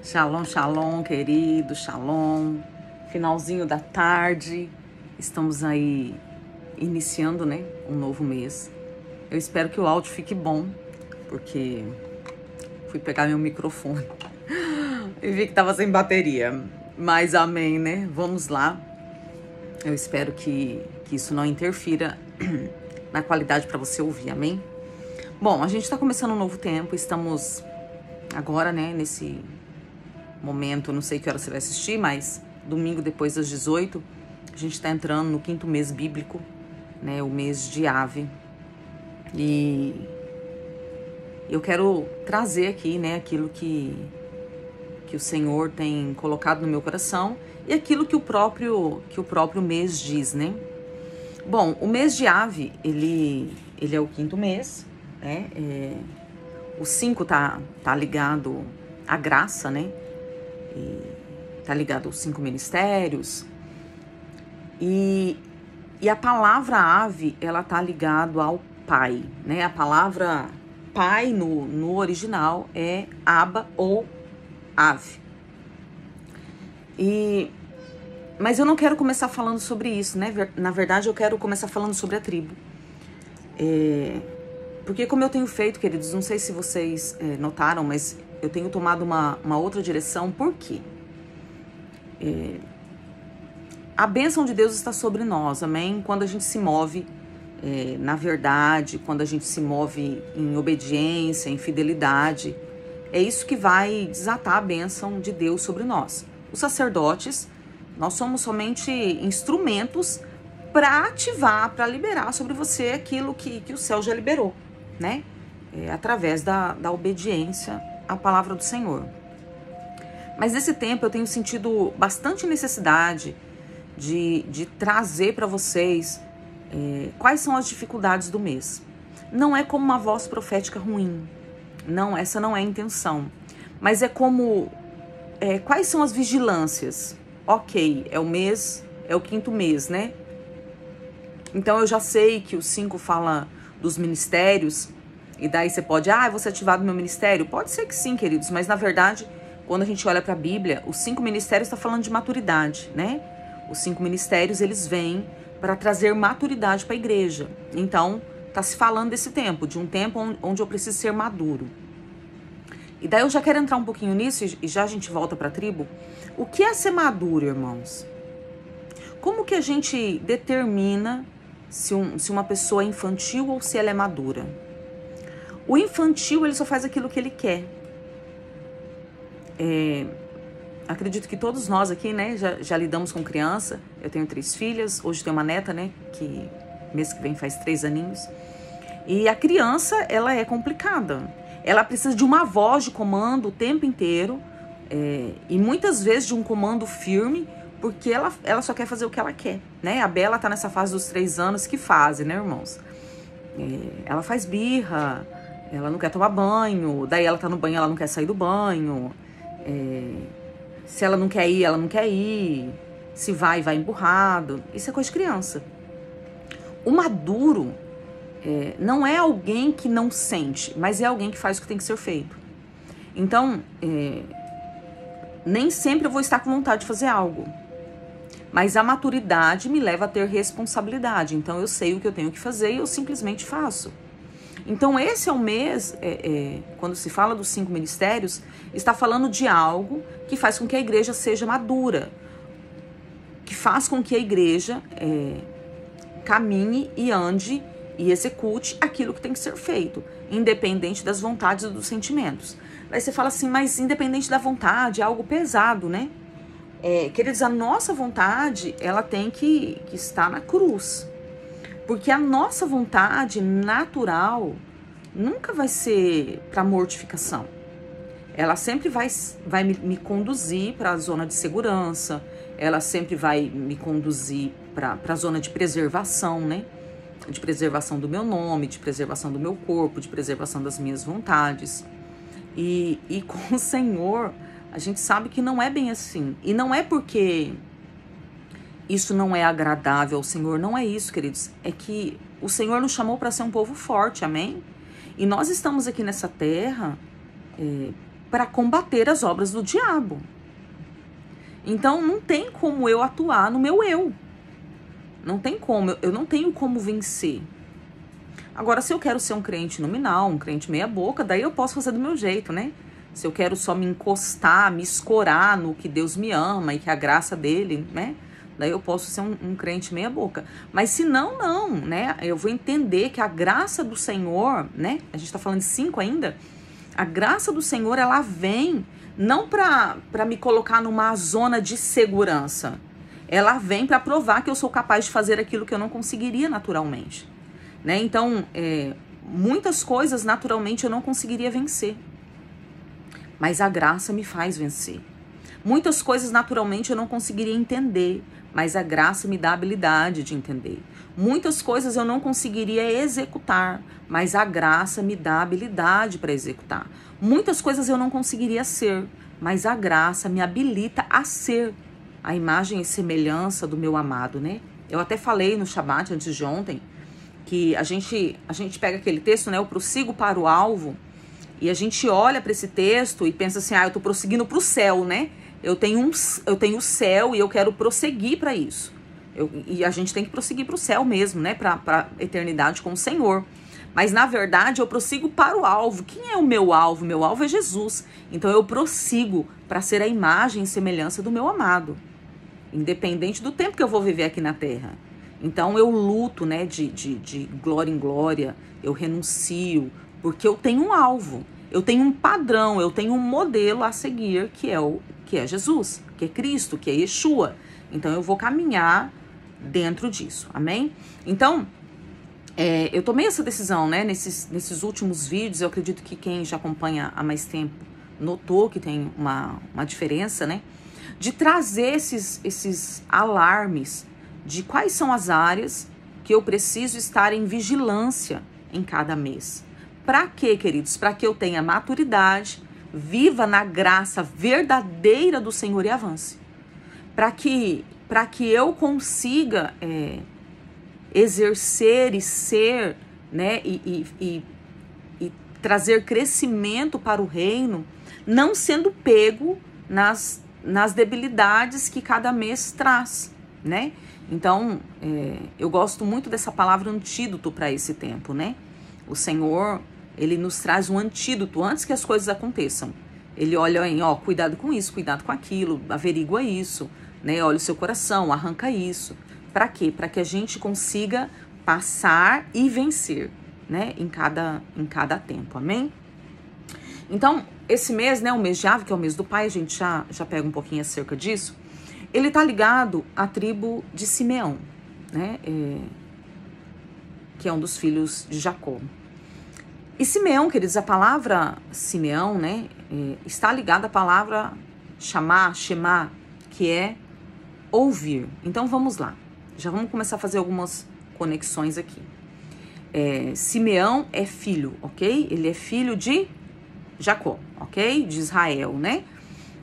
Shalom, shalom, querido, shalom. Finalzinho da tarde, estamos aí iniciando, né, um novo mês. Eu espero que o áudio fique bom, porque fui pegar meu microfone e vi que tava sem bateria. Mas amém, né? Vamos lá. Eu espero que isso não interfira na qualidade para você ouvir, amém? Bom, a gente tá começando um novo tempo, estamos agora, né, nesse momento, não sei que hora você vai assistir, mas domingo depois das 18, a gente está entrando no 5º mês bíblico, né, o mês de Ave. E eu quero trazer aqui, né, aquilo que o Senhor tem colocado no meu coração e aquilo que o próprio mês diz, né? Bom, o mês de Ave, ele é o 5º mês, né? O 5 tá ligado à graça, né? E tá ligado aos 5 ministérios. E a palavra ave, ela tá ligado ao pai, né? A palavra pai no original é Abba ou ave. Mas eu não quero começar falando sobre isso, né? Na verdade, eu quero começar falando sobre a tribo. Porque como eu tenho feito, queridos, não sei se vocês notaram, mas eu tenho tomado uma outra direção. Por quê? A bênção de Deus está sobre nós, amém? Quando a gente se move na verdade, quando a gente se move em obediência, em fidelidade, é isso que vai desatar a bênção de Deus sobre nós. Os sacerdotes, nós somos somente instrumentos para ativar, para liberar sobre você aquilo que o céu já liberou, né? Através da obediência à palavra do Senhor. Mas nesse tempo eu tenho sentido bastante necessidade de trazer para vocês quais são as dificuldades do mês. Não é como uma voz profética ruim, não, essa não é a intenção, mas é como quais são as vigilâncias. Ok, é o mês, é o 5º mês, né? Então eu já sei que o 5 fala dos ministérios, e daí você pode, eu vou ser ativado no meu ministério? Pode ser que sim, queridos, mas na verdade, quando a gente olha para a Bíblia, os 5 ministérios está falando de maturidade, né? Os 5 ministérios, eles vêm para trazer maturidade para a igreja. Então, tá se falando desse tempo, de um tempo onde eu preciso ser maduro. E daí eu já quero entrar um pouquinho nisso, e já a gente volta para a tribo. O que é ser maduro, irmãos? Como que a gente determina se uma pessoa é infantil ou se ela é madura? O infantil, ele só faz aquilo que ele quer. Acredito que todos nós aqui, né, já lidamos com criança. Eu tenho 3 filhas, hoje tenho uma neta, né, que mês que vem faz 3 aninhos. E a criança, ela é complicada. Ela precisa de uma voz de comando o tempo inteiro, e muitas vezes de um comando firme, porque ela só quer fazer o que ela quer, né? A Bela tá nessa fase dos 3 anos, que fase, né, irmãos? Ela faz birra, ela não quer tomar banho, daí ela tá no banho, ela não quer sair do banho, se ela não quer ir, ela não quer ir, se vai emburrado. Isso é coisa de criança. O maduro não é alguém que não sente, mas é alguém que faz o que tem que ser feito. Então, nem sempre eu vou estar com vontade de fazer algo, mas a maturidade me leva a ter responsabilidade. Então eu sei o que eu tenho que fazer e eu simplesmente faço. Então esse é o mês, quando se fala dos 5 ministérios, está falando de algo que faz com que a igreja seja madura, que faz com que a igreja caminhe e ande e execute aquilo que tem que ser feito, independente das vontades e dos sentimentos. Aí você fala assim, mas independente da vontade, é algo pesado, né? Queridos, a nossa vontade, ela tem que estar na cruz. Porque a nossa vontade natural nunca vai ser para mortificação. Ela sempre vai me conduzir para a zona de segurança, ela sempre vai me conduzir para a zona de preservação, né? De preservação do meu nome, de preservação do meu corpo, de preservação das minhas vontades. E com o Senhor, a gente sabe que não é bem assim. E não é porque isso não é agradável ao Senhor, não é isso, queridos. É que o Senhor nos chamou para ser um povo forte, amém? E nós estamos aqui nessa terra para combater as obras do diabo. Então não tem como eu atuar no meu eu. Não tem como, eu não tenho como vencer. Agora, se eu quero ser um crente nominal, um crente meia boca, daí eu posso fazer do meu jeito, né? Se eu quero só me encostar, me escorar no que Deus me ama e que a graça dele, né? Daí eu posso ser um crente meia boca. Mas se não, não, né? Eu vou entender que a graça do Senhor, né? A gente tá falando de 5 ainda. A graça do Senhor, ela vem não para me colocar numa zona de segurança. Ela vem para provar que eu sou capaz de fazer aquilo que eu não conseguiria naturalmente, né? Então, muitas coisas naturalmente eu não conseguiria vencer. Mas a graça me faz vencer. Muitas coisas naturalmente eu não conseguiria entender, mas a graça me dá a habilidade de entender. Muitas coisas eu não conseguiria executar, mas a graça me dá a habilidade para executar. Muitas coisas eu não conseguiria ser, mas a graça me habilita a ser a imagem e semelhança do meu amado, né? Eu até falei no Shabat antes de ontem que a gente pega aquele texto, né? Eu prossigo para o alvo, e a gente olha para esse texto e pensa assim, eu tô prosseguindo para o céu, né? Eu tenho o céu e eu quero prosseguir para isso. E a gente tem que prosseguir para o céu mesmo, né? Para a eternidade com o Senhor. Mas, na verdade, eu prossigo para o alvo. Quem é o meu alvo? Meu alvo é Jesus. Então, eu prossigo para ser a imagem e semelhança do meu amado. Independente do tempo que eu vou viver aqui na Terra. Então, eu luto, né? De glória em glória. Eu renuncio. Porque eu tenho um alvo. Eu tenho um padrão. Eu tenho um modelo a seguir, que é Jesus, que é Cristo, que é Yeshua. Então, eu vou caminhar dentro disso. Amém? Então, eu tomei essa decisão, né? Nesses últimos vídeos, eu acredito que quem já acompanha há mais tempo notou que tem uma diferença, né? De trazer esses alarmes de quais são as áreas que eu preciso estar em vigilância em cada mês. Para quê, queridos? Para que eu tenha maturidade, viva na graça verdadeira do Senhor e avance. Para que eu consiga exercer e ser, né, e trazer crescimento para o reino, não sendo pego nas debilidades que cada mês traz, né? Então, eu gosto muito dessa palavra antídoto para esse tempo, né? O Senhor, ele nos traz um antídoto antes que as coisas aconteçam. Ele olha em, cuidado com isso, cuidado com aquilo, averigua isso, né? Olha o seu coração, arranca isso. Para quê? Para que a gente consiga passar e vencer, né? Em cada tempo, amém? Então, esse mês, né? O mês de Av, que é o mês do Pai, a gente já pega um pouquinho acerca disso. Ele tá ligado à tribo de Simeão, né? Que é um dos filhos de Jacó. E Simeão, queridos, a palavra Simeão, né? Está ligada à palavra chamar, shema, que é ouvir. Então, vamos lá. Já vamos começar a fazer algumas conexões aqui. Simeão é filho, ok? Ele é filho de Jacó, ok? De Israel, né?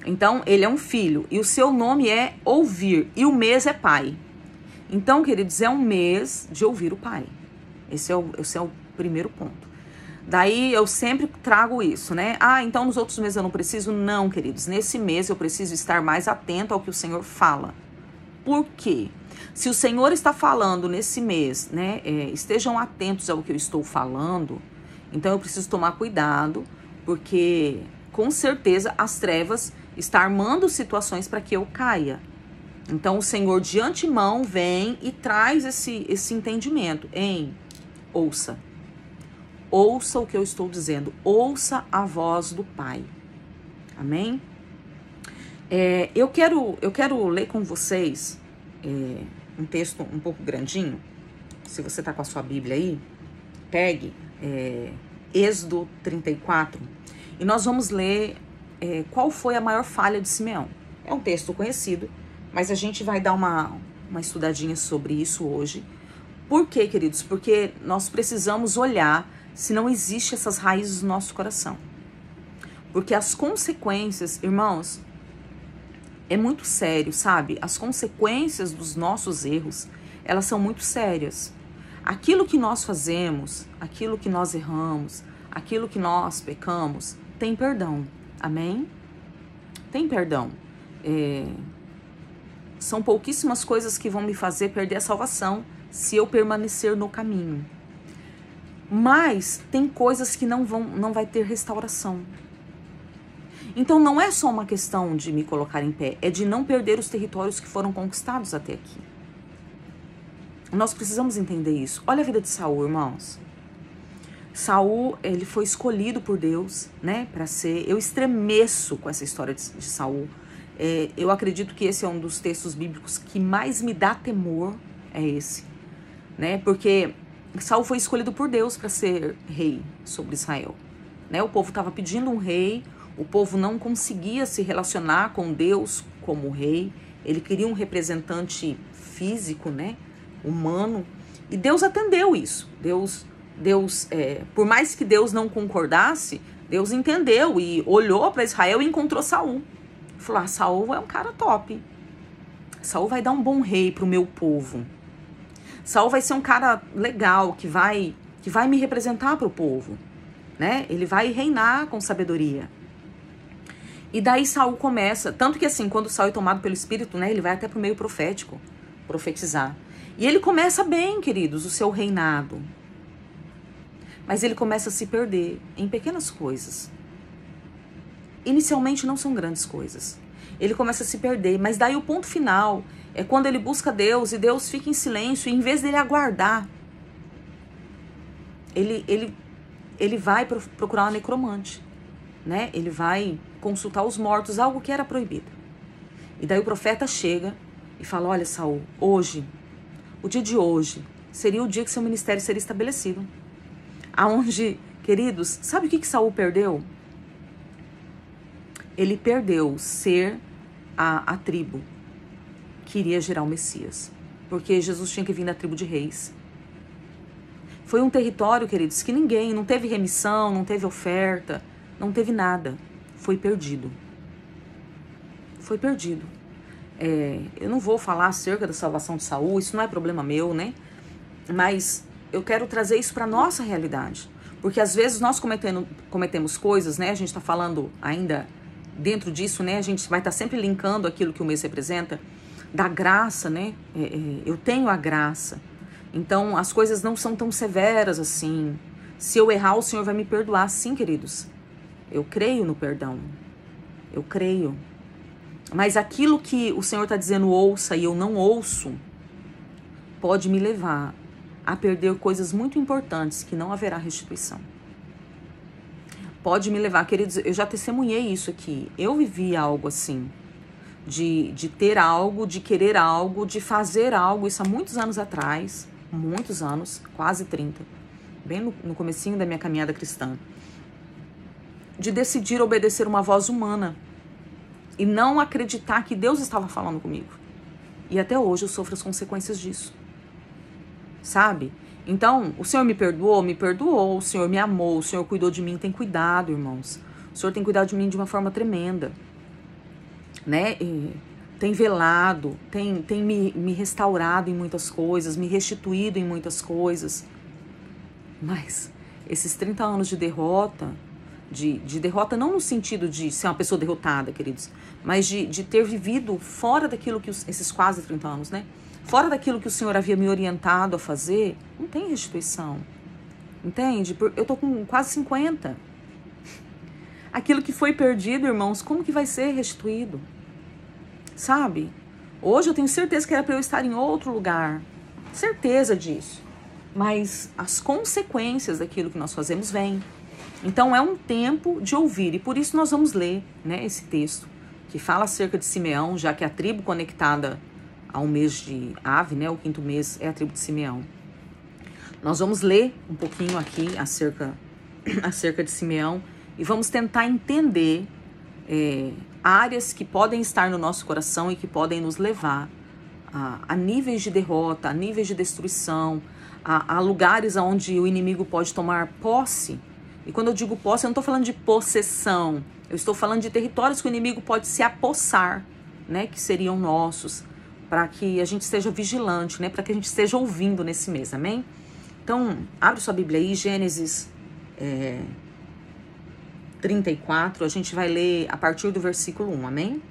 Então, ele é um filho. E o seu nome é ouvir. E o mês é pai. Então, queridos, é um mês de ouvir o pai. Esse é o primeiro ponto. Daí, eu sempre trago isso, né? Então nos outros meses eu não preciso? Não, queridos. Nesse mês eu preciso estar mais atento ao que o Senhor fala. Por quê? Se o Senhor está falando nesse mês, né, estejam atentos ao que eu estou falando, então eu preciso tomar cuidado, porque com certeza as trevas estão armando situações para que eu caia. Então o Senhor de antemão vem e traz esse entendimento. Ouça. Ouça o que eu estou dizendo. Ouça a voz do Pai. Amém? Eu quero ler com vocês um texto um pouco grandinho. Se você está com a sua Bíblia aí, pegue Êxodo 34 e nós vamos ler qual foi a maior falha de Simeão. É um texto conhecido, mas a gente vai dar uma estudadinha sobre isso hoje. Por quê, queridos? Porque nós precisamos olhar se não existe essas raízes no nosso coração. Porque as consequências, irmãos, é muito sério, sabe? As consequências dos nossos erros, elas são muito sérias. Aquilo que nós fazemos, aquilo que nós erramos, aquilo que nós pecamos, tem perdão. Amém? Tem perdão. São pouquíssimas coisas que vão me fazer perder a salvação se eu permanecer no caminho. Mas tem coisas que não vai ter restauração. Então não é só uma questão de me colocar em pé, é de não perder os territórios que foram conquistados até aqui. Nós precisamos entender isso. Olha a vida de Saul, irmãos. Saul, ele foi escolhido por Deus, né, para ser... Eu estremeço com essa história de Saul. Eu acredito que esse é um dos textos bíblicos que mais me dá temor, é esse, né, porque Saul foi escolhido por Deus para ser rei sobre Israel, né? O povo estava pedindo um rei, o povo não conseguia se relacionar com Deus como rei, ele queria um representante físico, né, humano, e Deus atendeu isso. Deus, por mais que Deus não concordasse, Deus entendeu e olhou para Israel e encontrou Saul. Falou, Saul é um cara top. Saul vai dar um bom rei pro meu povo. Saul vai ser um cara legal, que vai me representar pro povo, né? Ele vai reinar com sabedoria. E daí Saul começa, tanto que assim, quando Saul é tomado pelo Espírito, né, ele vai até pro meio profético, profetizar. E ele começa bem, queridos, o seu reinado. Mas ele começa a se perder em pequenas coisas. Inicialmente não são grandes coisas. Ele começa a se perder, mas daí o ponto final é quando ele busca Deus e Deus fica em silêncio, e em vez dele aguardar, ele vai procurar uma necromante, né? Ele vai consultar os mortos, algo que era proibido. E daí o profeta chega e fala, olha, Saul, hoje, o dia de hoje, seria o dia que seu ministério seria estabelecido. Aonde, queridos, sabe o que Saul perdeu? Ele perdeu ser a tribo que iria gerar o Messias. Porque Jesus tinha que vir da tribo de reis. Foi um território, queridos, que não teve remissão, não teve oferta, não teve nada. Foi perdido. Foi perdido. Eu não vou falar acerca da salvação de Saul, isso não é problema meu, né? Mas eu quero trazer isso para nossa realidade. Porque às vezes nós cometemos coisas, né? A gente está falando ainda dentro disso, né? A gente vai estar sempre linkando aquilo que o mês representa, da graça, né? Eu tenho a graça. Então as coisas não são tão severas assim. Se eu errar, o Senhor vai me perdoar. Sim, queridos. Eu creio no perdão. Eu creio. Mas aquilo que o Senhor está dizendo ouça e eu não ouço, pode me levar a perder coisas muito importantes que não haverá restituição. Pode me levar, queridos, eu já testemunhei isso aqui. Eu vivi algo assim, de ter algo, de querer algo, de fazer algo, isso há muitos anos atrás, muitos anos, quase 30, bem no comecinho da minha caminhada cristã, de decidir obedecer uma voz humana e não acreditar que Deus estava falando comigo. E até hoje eu sofro as consequências disso. Sabe? Então, o Senhor me perdoou, o Senhor me amou, o Senhor cuidou de mim, tem cuidado, irmãos. O Senhor tem cuidado de mim de uma forma tremenda, né? Tem velado, tem me restaurado em muitas coisas, me restituído em muitas coisas. Mas esses 30 anos de derrota, de derrota não no sentido de ser uma pessoa derrotada, queridos, mas de ter vivido fora daquilo que esses quase 30 anos, né? Fora daquilo que o Senhor havia me orientado a fazer, não tem restituição. Entende? Eu tô com quase 50. Aquilo que foi perdido, irmãos, como que vai ser restituído? Sabe? Hoje eu tenho certeza que era para eu estar em outro lugar. Certeza disso. Mas as consequências daquilo que nós fazemos vêm. Então é um tempo de ouvir. E por isso nós vamos ler, né, esse texto que fala acerca de Simeão, já que a tribo conectada ao mês de Ave, né, o 5º mês é a tribo de Simeão. Nós vamos ler um pouquinho aqui acerca de Simeão e vamos tentar entender áreas que podem estar no nosso coração e que podem nos levar a níveis de derrota, a níveis de destruição, a lugares onde o inimigo pode tomar posse. E quando eu digo posse, eu não estou falando de possessão, eu estou falando de territórios que o inimigo pode se apossar, né, que seriam nossos, para que a gente esteja vigilante, né? Para que a gente esteja ouvindo nesse mês, amém? Então, abre sua Bíblia aí, Gênesis 34, a gente vai ler a partir do versículo 1, amém?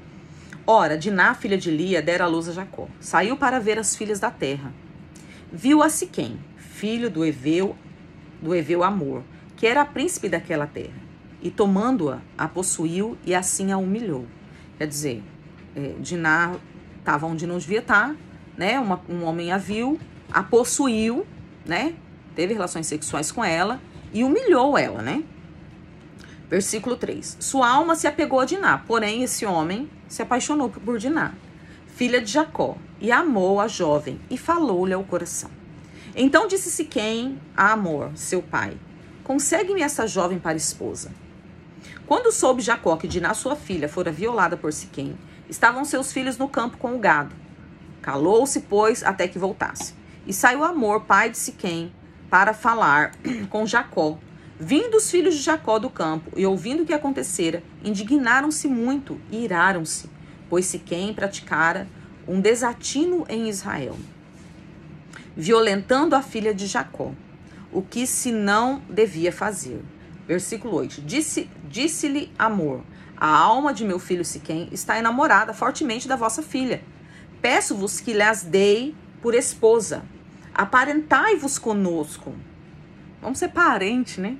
Ora, Diná, filha de Lia, dera à luz a Jacó. Saiu para ver as filhas da terra. Viu a Siquém, filho do Eveu Amor, que era príncipe daquela terra. E tomando-a, a possuiu e assim a humilhou. Quer dizer, Diná estava onde não devia estar, né? Um homem a viu, a possuiu, né? Teve relações sexuais com ela e humilhou ela, né? Versículo 3. Sua alma se apegou a Diná, porém esse homem se apaixonou por Diná, filha de Jacó, e amou a jovem e falou-lhe ao coração. Então disse Siquém a Amor, seu pai, consegue-me essa jovem para esposa. Quando soube Jacó que Diná, sua filha, fora violada por Siquém, estavam seus filhos no campo com o gado. Calou-se, pois, até que voltasse. E saiu Amor, pai de Siquém, para falar com Jacó. Vindo os filhos de Jacó do campo e ouvindo o que acontecera, indignaram-se muito e iraram-se, pois Siquém praticara um desatino em Israel, violentando a filha de Jacó, o que se não devia fazer. Versículo 8. Disse-lhe Amor, a alma de meu filho Siquém está enamorada fortemente da vossa filha. Peço-vos que lhas dei por esposa. Aparentai-vos conosco. Vamos ser parente, né?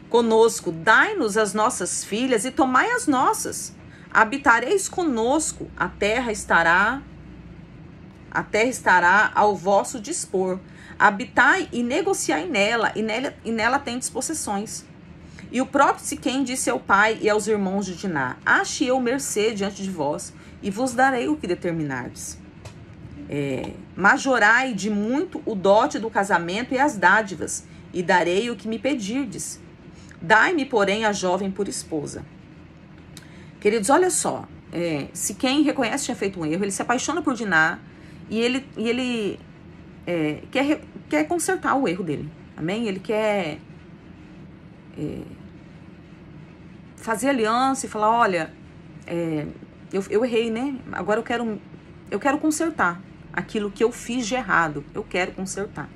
Conosco, dai-nos as nossas filhas e tomai as nossas. Habitareis conosco, a terra estará ao vosso dispor. Habitai e negociai nela, e nela tendes possessões. E o próprio Siquém disse ao pai e aos irmãos de Diná: ache eu mercê diante de vós, e vos darei o que determinardes. Majorai de muito o dote do casamento e as dádivas, e darei o que me pedirdes. Dai-me, porém, a jovem por esposa. Queridos, olha só. Siquém reconhece que tinha feito um erro, ele se apaixona por Diná e ele quer consertar o erro dele. Amém? Ele quer fazer aliança e falar, olha, eu errei, né? Agora eu quero consertar aquilo que eu fiz de errado. Eu quero consertar.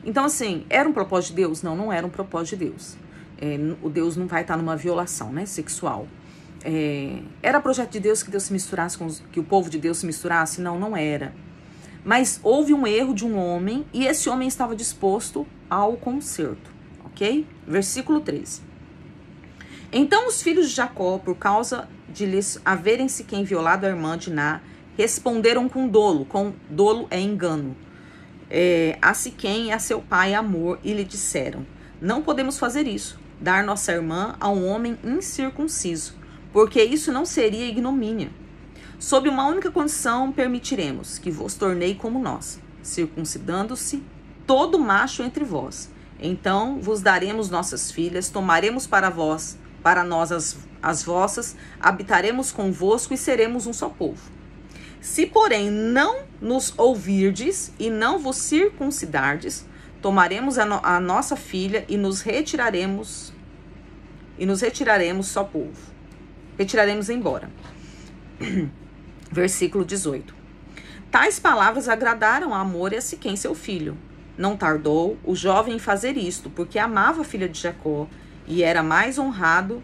Então, assim, era um propósito de Deus? Não, não era um propósito de Deus. O Deus não vai estar numa violação, né, sexual. Era projeto de Deus que Deus se misturasse que o povo de Deus se misturasse? Não, não era. Mas houve um erro de um homem e esse homem estava disposto ao conserto, ok? Versículo 13. Então os filhos de Jacó, por causa de lhes haverem Siquém violado a irmã de Diná, responderam com dolo é engano, a Siquém e a seu pai Amor, e lhe disseram: não podemos fazer isso, dar nossa irmã a um homem incircunciso, porque isso não seria ignomínia. Sob uma única condição permitiremos que vos tornei como nós, circuncidando-se todo macho entre vós. Então vos daremos nossas filhas, tomaremos para nós as vossas, habitaremos convosco e seremos um só povo. Se, porém, não nos ouvirdes e não vos circuncidardes, tomaremos a nossa filha e nos retiraremos só povo. Retiraremos embora. Versículo 18. Tais palavras agradaram a Amor e a Siquém, seu filho. Não tardou o jovem em fazer isto, porque amava a filha de Jacó e era mais honrado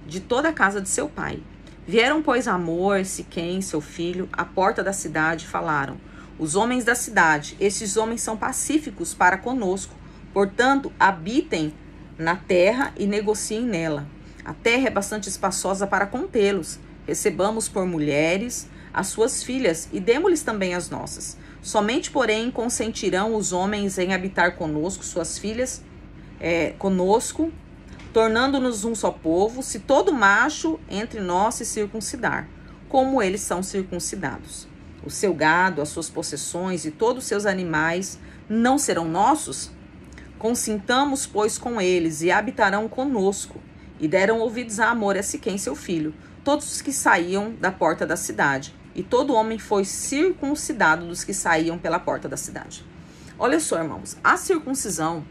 de toda a casa de seu pai. Vieram, pois, Amor, Siquém, seu filho, à porta da cidade e falaram: os homens da cidade, estes homens são pacíficos para conosco, portanto, habitem na terra e negociem nela. A terra é bastante espaçosa para contê-los. Recebamos por mulheres as suas filhas e demo-lhes também as nossas. Somente, porém, consentirão os homens em habitar conosco, suas filhas, conosco, tornando-nos um só povo, se todo macho entre nós se circuncidar, como eles são circuncidados. O seu gado, as suas possessões e todos os seus animais não serão nossos? Consintamos, pois, com eles e habitarão conosco. E deram ouvidos a Amor e a Siquém, seu filho, todos os que saíam da porta da cidade. E todo homem foi circuncidado dos que saíam pela porta da cidade. Olha só, irmãos, a circuncisão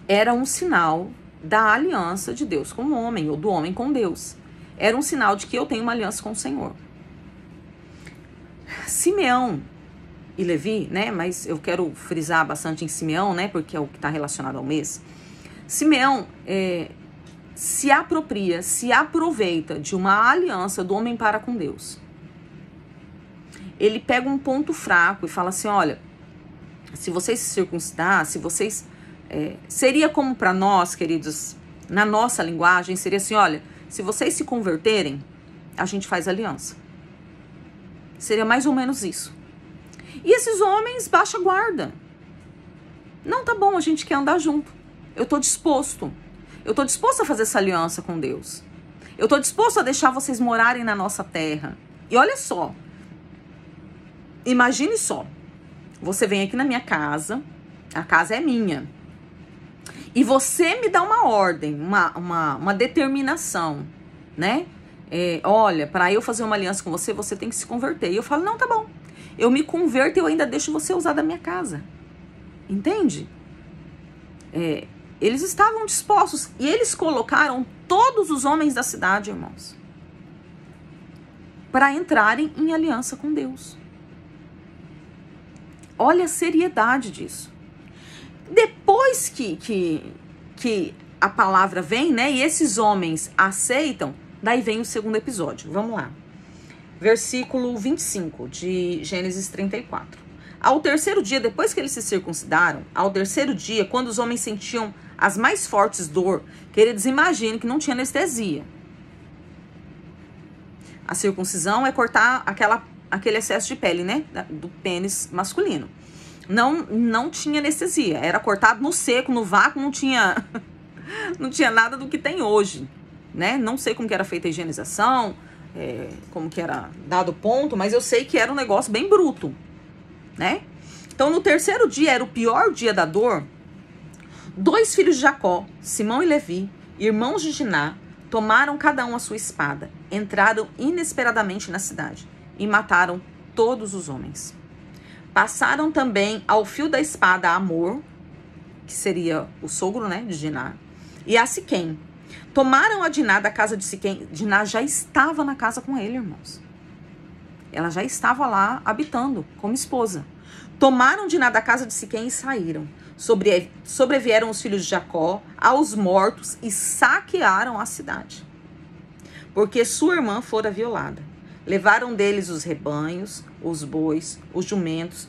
era um sinal da aliança de Deus com o homem, ou do homem com Deus. Era um sinal de que eu tenho uma aliança com o Senhor. Simeão e Levi, né? Mas eu quero frisar bastante em Simeão, né? Porque é o que está relacionado ao mês. Simeão se apropria, se aproveita de uma aliança do homem para com Deus. Ele pega um ponto fraco e fala assim, olha, se vocês se circuncidar, se vocês... seria como para nós, queridos, na nossa linguagem, seria assim, olha, se vocês se converterem, a gente faz aliança. Seria mais ou menos isso. E esses homens baixam a guarda. Não, tá bom, a gente quer andar junto. Eu tô disposto. Eu tô disposto a fazer essa aliança com Deus. Eu tô disposto a deixar vocês morarem na nossa terra. E olha só. Imagine só. Você vem aqui na minha casa. A casa é minha. E você me dá uma ordem, uma determinação, né? Olha, para eu fazer uma aliança com você, você tem que se converter. E eu falo, não, tá bom. Eu me converto e eu ainda deixo você usar da minha casa. Entende? Eles estavam dispostos. E eles colocaram todos os homens da cidade, irmãos, para entrarem em aliança com Deus. Olha a seriedade disso. Depois que a palavra vem, né? E esses homens aceitam, daí vem o segundo episódio. Vamos lá. Versículo 25 de Gênesis 34. Ao terceiro dia, depois que eles se circuncidaram, ao terceiro dia, quando os homens sentiam as mais fortes dor, queridos, imaginem que não tinha anestesia. A circuncisão é cortar aquele excesso de pele, né? Do pênis masculino. Não tinha anestesia, era cortado no seco, no vácuo, não tinha nada do que tem hoje, né? Não sei como que era feita a higienização, como que era dado ponto, mas eu sei que era um negócio bem bruto, né? Então, no terceiro dia, era o pior dia da dor, 2 filhos de Jacó, Simão e Levi, irmãos de Diná, tomaram cada um a sua espada, entraram inesperadamente na cidade e mataram todos os homens. Passaram também ao fio da espada a Amor, que seria o sogro, né, de Diná, e a Siquém. Tomaram a Diná da casa de Siquém. Diná já estava na casa com ele, irmãos. Ela já estava lá habitando como esposa. Tomaram Diná da casa de Siquém e saíram. Sobrevieram os filhos de Jacó aos mortos e saquearam a cidade, porque sua irmã fora violada. Levaram deles os rebanhos, os bois, os jumentos,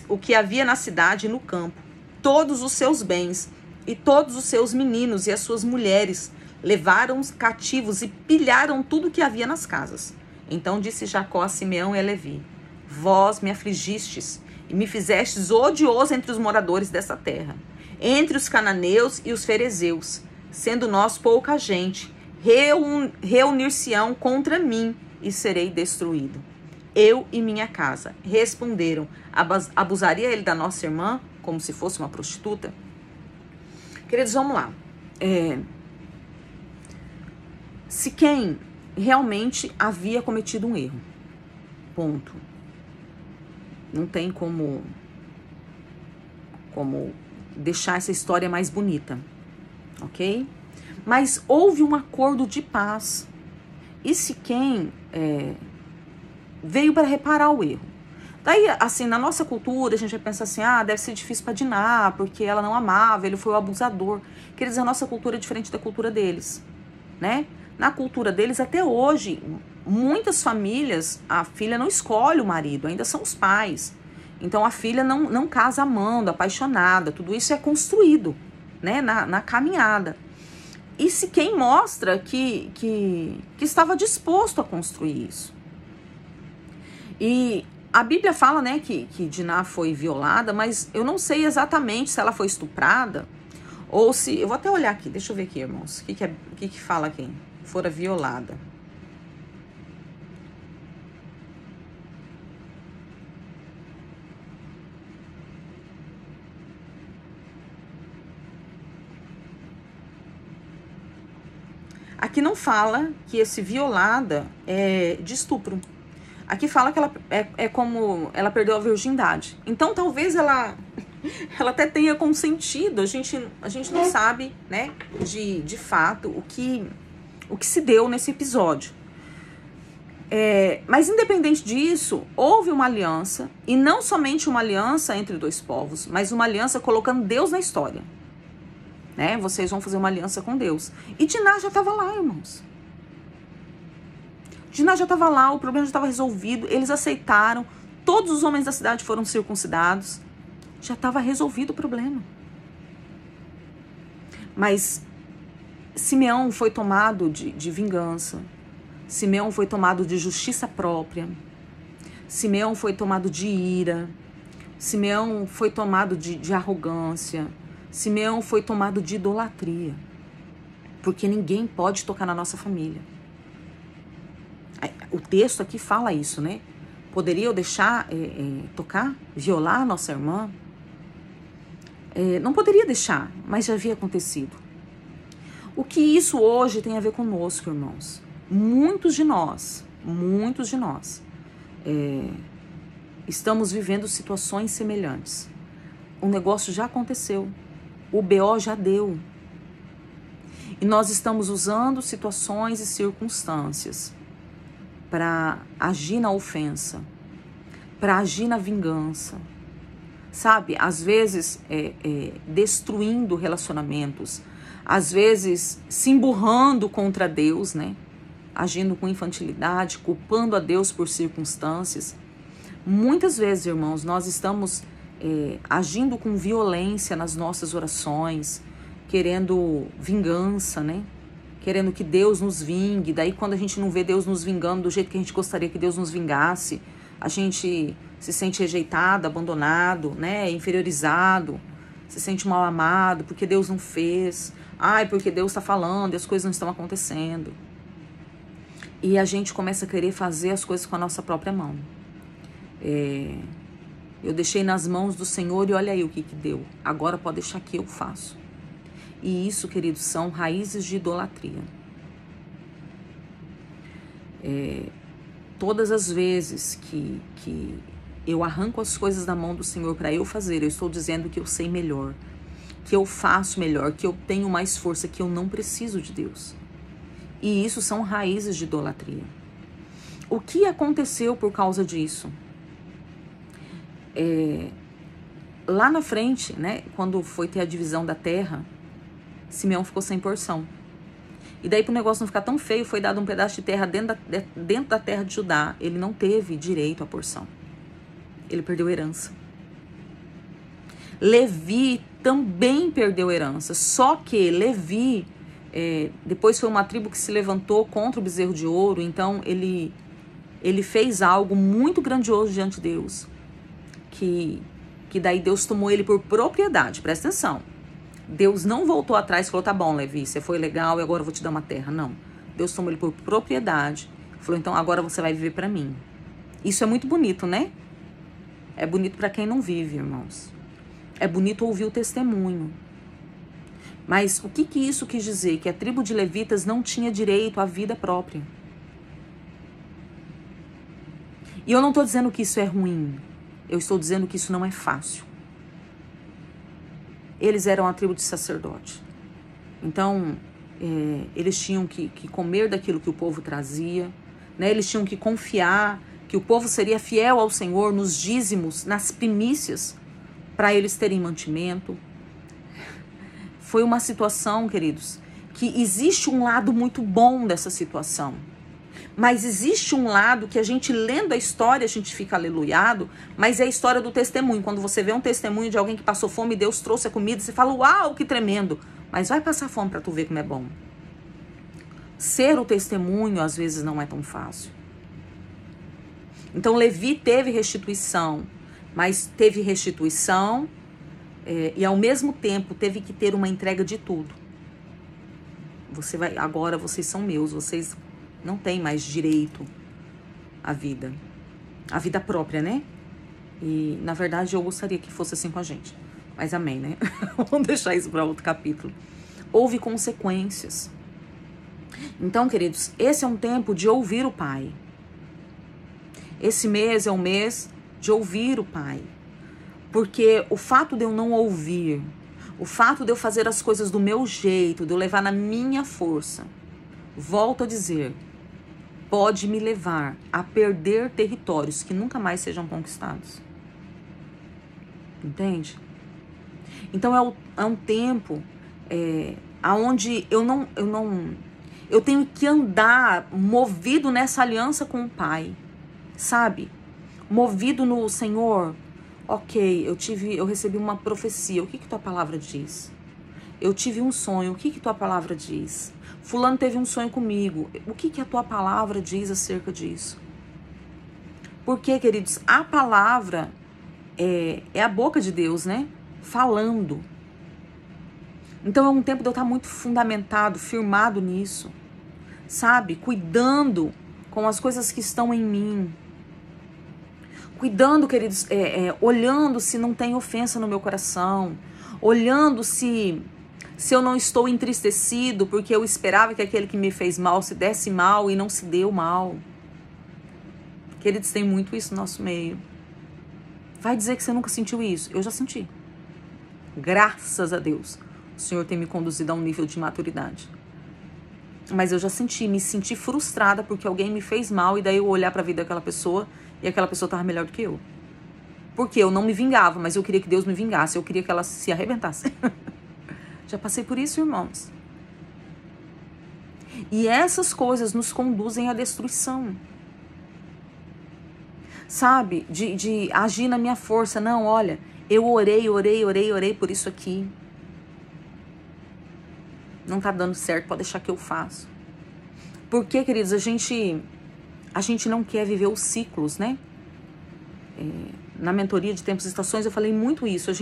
o que havia na cidade e no campo, todos os seus bens e todos os seus meninos e as suas mulheres. Levaram-os cativos e pilharam tudo que havia nas casas. Então disse Jacó a Simeão e a Levi: vós me afligistes e me fizestes odioso entre os moradores dessa terra, entre os cananeus e os ferezeus, sendo nós pouca gente, reunir-se-ão contra mim e serei destruído. Eu e minha casa. Responderam: abusaria ele da nossa irmã como se fosse uma prostituta? Queridos, vamos lá. Siquém realmente havia cometido um erro. Ponto. Não tem como deixar essa história mais bonita, ok? Mas houve um acordo de paz. E Siquém veio para reparar o erro. Daí, assim, na nossa cultura, a gente vai pensar assim, deve ser difícil para Diná, porque ela não amava, ele foi o abusador. Quer dizer, a nossa cultura é diferente da cultura deles, né? Na cultura deles, até hoje, muitas famílias, a filha não escolhe o marido, ainda são os pais. Então, a filha não casa amando, apaixonada, tudo isso é construído, né, na caminhada. E Siquém mostra que estava disposto a construir isso. E a Bíblia fala, né, que Diná foi violada, mas eu não sei exatamente se ela foi estuprada ou se... Eu vou até olhar aqui, deixa eu ver aqui, irmãos. O que fala aqui? Fora violada. Aqui não fala que esse violada é de estupro. Aqui fala que ela é como ela perdeu a virgindade. Então talvez ela até tenha consentido. A gente não sabe, né, de fato o que se deu nesse episódio. Mas independente disso, houve uma aliança, e não somente uma aliança entre 2 povos, mas uma aliança colocando Deus na história. né? Vocês vão fazer uma aliança com Deus. E Diná já estava lá, irmãos. Diná já estava lá, o problema já estava resolvido, eles aceitaram, todos os homens da cidade foram circuncidados, já estava resolvido o problema. Mas Simeão foi tomado de vingança, Simeão foi tomado de justiça própria, Simeão foi tomado de ira, Simeão foi tomado de arrogância, Simeão foi tomado de idolatria, porque ninguém pode tocar na nossa família. O texto aqui fala isso, né? Poderia eu deixar tocar, violar a nossa irmã? Não poderia deixar, mas já havia acontecido. O que isso hoje tem a ver conosco, irmãos? Muitos de nós estamos vivendo situações semelhantes. O negócio já aconteceu, o BO já deu. E nós estamos usando situações e circunstâncias para agir na ofensa, para agir na vingança, sabe? Às vezes destruindo relacionamentos, às vezes se emburrando contra Deus, né? Agindo com infantilidade, culpando a Deus por circunstâncias. Muitas vezes, irmãos, nós estamos agindo com violência nas nossas orações, querendo vingança, né? Querendo que Deus nos vingue. Daí quando a gente não vê Deus nos vingando do jeito que a gente gostaria que Deus nos vingasse, a gente se sente rejeitado, abandonado, né? Inferiorizado, se sente mal amado porque Deus não fez. Ai, porque Deus está falando e as coisas não estão acontecendo. E a gente começa a querer fazer as coisas com a nossa própria mão. Eu deixei nas mãos do Senhor e olha aí o que deu. Agora pode deixar que eu faço. E isso, queridos, são raízes de idolatria. Todas as vezes que eu arranco as coisas da mão do Senhor para eu fazer, eu estou dizendo que eu sei melhor, que eu faço melhor, que eu tenho mais força, que eu não preciso de Deus. E isso são raízes de idolatria. O que aconteceu por causa disso? Lá na frente, né, quando foi ter a divisão da terra, Simeão ficou sem porção. E daí, para o negócio não ficar tão feio, foi dado um pedaço de terra dentro da terra de Judá. Ele não teve direito à porção. Ele perdeu herança. Levi também perdeu herança. Só que Levi, depois foi uma tribo que se levantou contra o bezerro de ouro. Então, ele fez algo muito grandioso diante de Deus. Que daí Deus tomou ele por propriedade. Presta atenção. Deus não voltou atrás e falou, tá bom, Levi, você foi legal e agora eu vou te dar uma terra. Não. Deus tomou ele por propriedade. Falou, então agora você vai viver para mim. Isso é muito bonito, né? É bonito para quem não vive, irmãos. É bonito ouvir o testemunho. Mas o que isso quis dizer? Que a tribo de levitas não tinha direito à vida própria. E eu não estou dizendo que isso é ruim. Eu estou dizendo que isso não é fácil. Eles eram a tribo de sacerdote. Então, eles tinham que comer daquilo que o povo trazia, né? Eles tinham que confiar que o povo seria fiel ao Senhor nos dízimos, nas primícias, para eles terem mantimento. Foi uma situação, queridos, que existe um lado muito bom dessa situação. Mas existe um lado que a gente lendo a história, a gente fica aleluiado, mas é a história do testemunho. Quando você vê um testemunho de alguém que passou fome e Deus trouxe a comida, você fala, uau, que tremendo. Mas vai passar fome para tu ver como é bom. Ser o testemunho, às vezes, não é tão fácil. Então, Levi teve restituição, mas teve restituição e, ao mesmo tempo, teve que ter uma entrega de tudo. Agora vocês são meus, vocês não têm mais direito à vida. A vida própria, né? E, na verdade, eu gostaria que fosse assim com a gente. Mas amém, né? Vamos deixar isso para outro capítulo. Houve consequências. Então, queridos, esse é um tempo de ouvir o Pai. Esse mês é um mês de ouvir o Pai. Porque o fato de eu não ouvir, o fato de eu fazer as coisas do meu jeito, de eu levar na minha força, volto a dizer, pode me levar a perder territórios que nunca mais sejam conquistados. Entende? Então é um tempo aonde eu tenho que andar movido nessa aliança com o Pai, sabe? Movido no Senhor. Ok, eu recebi uma profecia, o que tua palavra diz? Eu tive um sonho, o que tua palavra diz? Fulano teve um sonho comigo, o que a tua palavra diz acerca disso? Porque, queridos, a palavra é a boca de Deus, né? Falando. Então é um tempo de eu estar muito fundamentado, firmado nisso, sabe? Cuidando com as coisas que estão em mim. Cuidando, queridos, olhando se não tem ofensa no meu coração. Olhando se eu não estou entristecido porque eu esperava que aquele que me fez mal se desse mal e não se deu mal. Queridos, tem muito isso no nosso meio. Vai dizer que você nunca sentiu isso? Eu já senti. Graças a Deus, o Senhor tem me conduzido a um nível de maturidade. Mas eu já me senti frustrada porque alguém me fez mal e daí eu olhar para a vida daquela pessoa e aquela pessoa estava melhor do que eu. Porque eu não me vingava, mas eu queria que Deus me vingasse, eu queria que ela se arrebentasse. Já passei por isso, irmãos. E essas coisas nos conduzem à destruição. Sabe? De agir na minha força. Não, olha, eu orei por isso aqui. Não tá dando certo, pode deixar que eu faço. Porque, queridos, a gente não quer viver os ciclos, né? Na mentoria de Tempos e Estações eu falei muito isso. A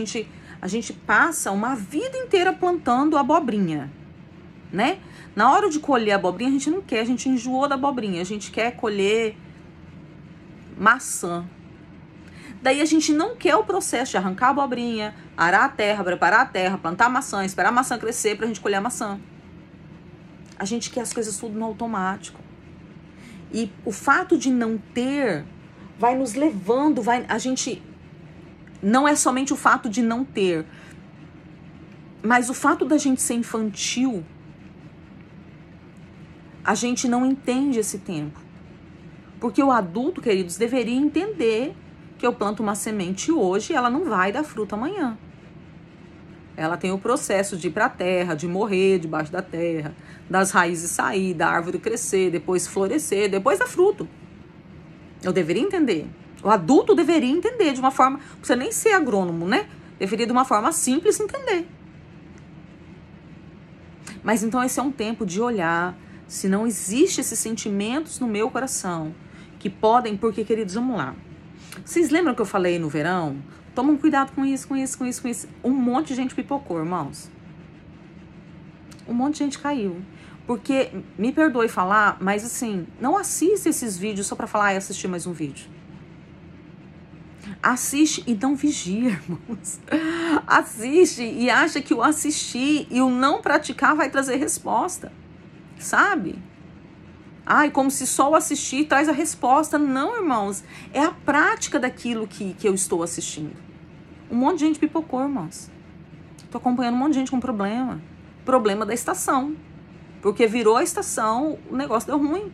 gente passa uma vida inteira plantando abobrinha, né? Na hora de colher a abobrinha, a gente não quer, a gente enjoou da abobrinha, a gente quer colher maçã. Daí a gente não quer o processo de arrancar a abobrinha, arar a terra, preparar a terra, plantar a maçã, esperar a maçã crescer pra gente colher a maçã. A gente quer as coisas tudo no automático. E o fato de não ter vai nos levando, a gente não é somente o fato de não ter, mas o fato da gente ser infantil, a gente não entende esse tempo. Porque o adulto, queridos, deveria entender que eu planto uma semente hoje e ela não vai dar fruto amanhã. Ela tem o processo de ir para a terra, de morrer debaixo da terra, das raízes sair, da árvore crescer, depois florescer, depois dar fruto. Eu deveria entender. O adulto deveria entender de uma forma... Não precisa nem ser agrônomo, né? Deveria de uma forma simples entender. Mas então esse é um tempo de olhar se não existe esses sentimentos no meu coração que podem... Porque, queridos, vamos lá. Vocês lembram que eu falei no verão? Tomam cuidado com isso. Um monte de gente pipocou, irmãos. Um monte de gente caiu. Porque, me perdoe falar, mas assim, não assista esses vídeos só pra falar e assistir mais um vídeo. Assiste e não vigia, irmãos. Assiste e acha que o assistir e o não praticar vai trazer resposta. Sabe? Ai, como se só o assistir traz a resposta. Não, irmãos. É a prática daquilo que eu estou assistindo. Um monte de gente pipocou, irmãos. Tô acompanhando um monte de gente com problema. Problema da estação. Porque virou a estação, o negócio deu ruim.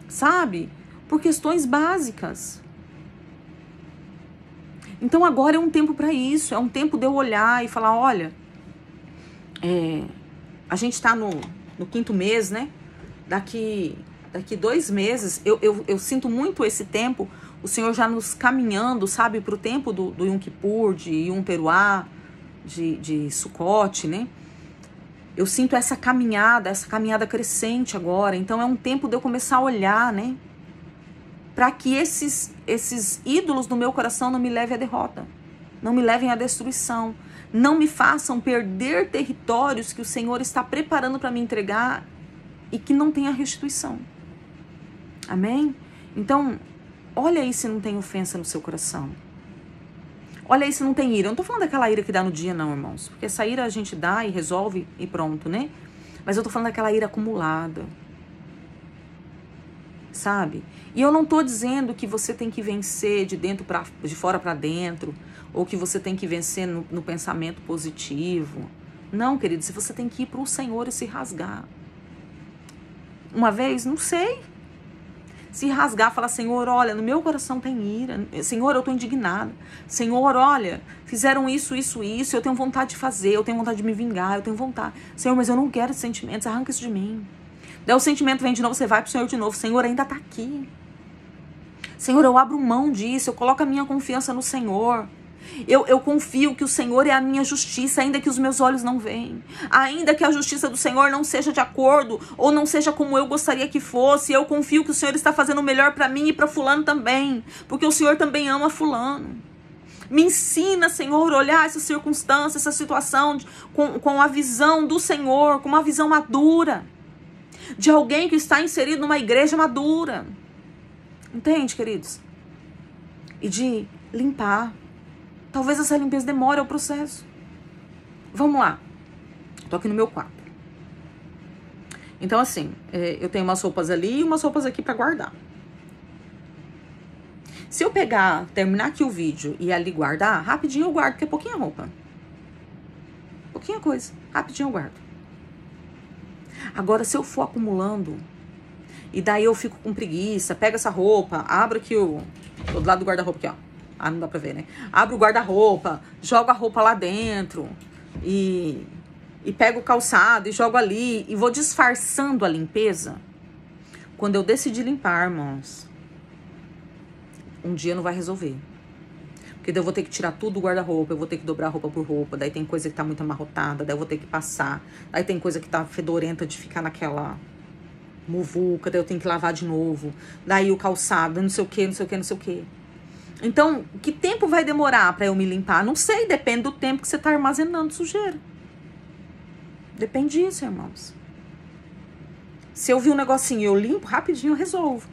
Sabe? Por questões básicas. Então agora é um tempo para isso. É um tempo de eu olhar e falar, olha, a gente tá no 5º mês, né? Daqui 2 meses, eu sinto muito esse tempo, o Senhor já nos caminhando, sabe, para o tempo do Yom Kippur, de Yom Teruah, de Sukkot, né? Eu sinto essa caminhada crescente agora. Então é um tempo de eu começar a olhar, né? Para que esses ídolos no meu coração não me levem à derrota, não me levem à destruição, não me façam perder territórios que o Senhor está preparando para me entregar e que não tenha restituição. Amém? Então, olha aí se não tem ofensa no seu coração. Olha aí se não tem ira. Eu não tô falando daquela ira que dá no dia, não, irmãos. Porque essa ira a gente dá e resolve e pronto, né? Mas eu tô falando daquela ira acumulada. Sabe? E eu não tô dizendo que você tem que vencer de fora para dentro, ou que você tem que vencer no pensamento positivo. Não, querido, se você tem que ir pro Senhor e se rasgar. Uma vez, não sei. Se rasgar, falar, Senhor, olha, no meu coração tem ira. Senhor, eu estou indignada. Senhor, olha, fizeram isso, eu tenho vontade de fazer, eu tenho vontade de me vingar, eu tenho vontade. Senhor, mas eu não quero esses sentimentos, arranca isso de mim. Daí o sentimento vem de novo, você vai pro Senhor de novo. Senhor, ainda está aqui. Senhor, eu abro mão disso, eu coloco a minha confiança no Senhor. Eu confio que o Senhor é a minha justiça, ainda que os meus olhos não veem. Ainda que a justiça do Senhor não seja de acordo, ou não seja como eu gostaria que fosse, eu confio que o Senhor está fazendo o melhor para mim e para fulano também, porque o Senhor também ama fulano. Me ensina, Senhor, a olhar essa circunstância, essa situação com a visão do Senhor, com uma visão madura, de alguém que está inserido numa igreja madura. Entende, queridos? E de limpar. Talvez essa limpeza demore o processo. Vamos lá. Tô aqui no meu quarto. Então, assim, eu tenho umas roupas ali e umas roupas aqui pra guardar. Se eu pegar, terminar aqui o vídeo e ali guardar, rapidinho eu guardo, porque é pouquinha roupa. Pouquinha coisa. Rapidinho eu guardo. Agora, se eu for acumulando, e daí eu fico com preguiça, pega essa roupa, abro aqui do lado do guarda-roupa aqui, ó. Ah, não dá pra ver, né? Abro o guarda-roupa, jogo a roupa lá dentro e pego o calçado e jogo ali e vou disfarçando a limpeza. Quando eu decidir limpar, irmãos, um dia não vai resolver. Porque daí eu vou ter que tirar tudo do guarda-roupa, eu vou ter que dobrar roupa por roupa, daí tem coisa que tá muito amarrotada, daí eu vou ter que passar, daí tem coisa que tá fedorenta de ficar naquela muvuca, daí eu tenho que lavar de novo, daí o calçado, não sei o que, não sei o que, não sei o que. Então, que tempo vai demorar para eu me limpar? Não sei, depende do tempo que você tá armazenando sujeira. Depende disso, irmãos. Se eu vi um negocinho e eu limpo, rapidinho eu resolvo.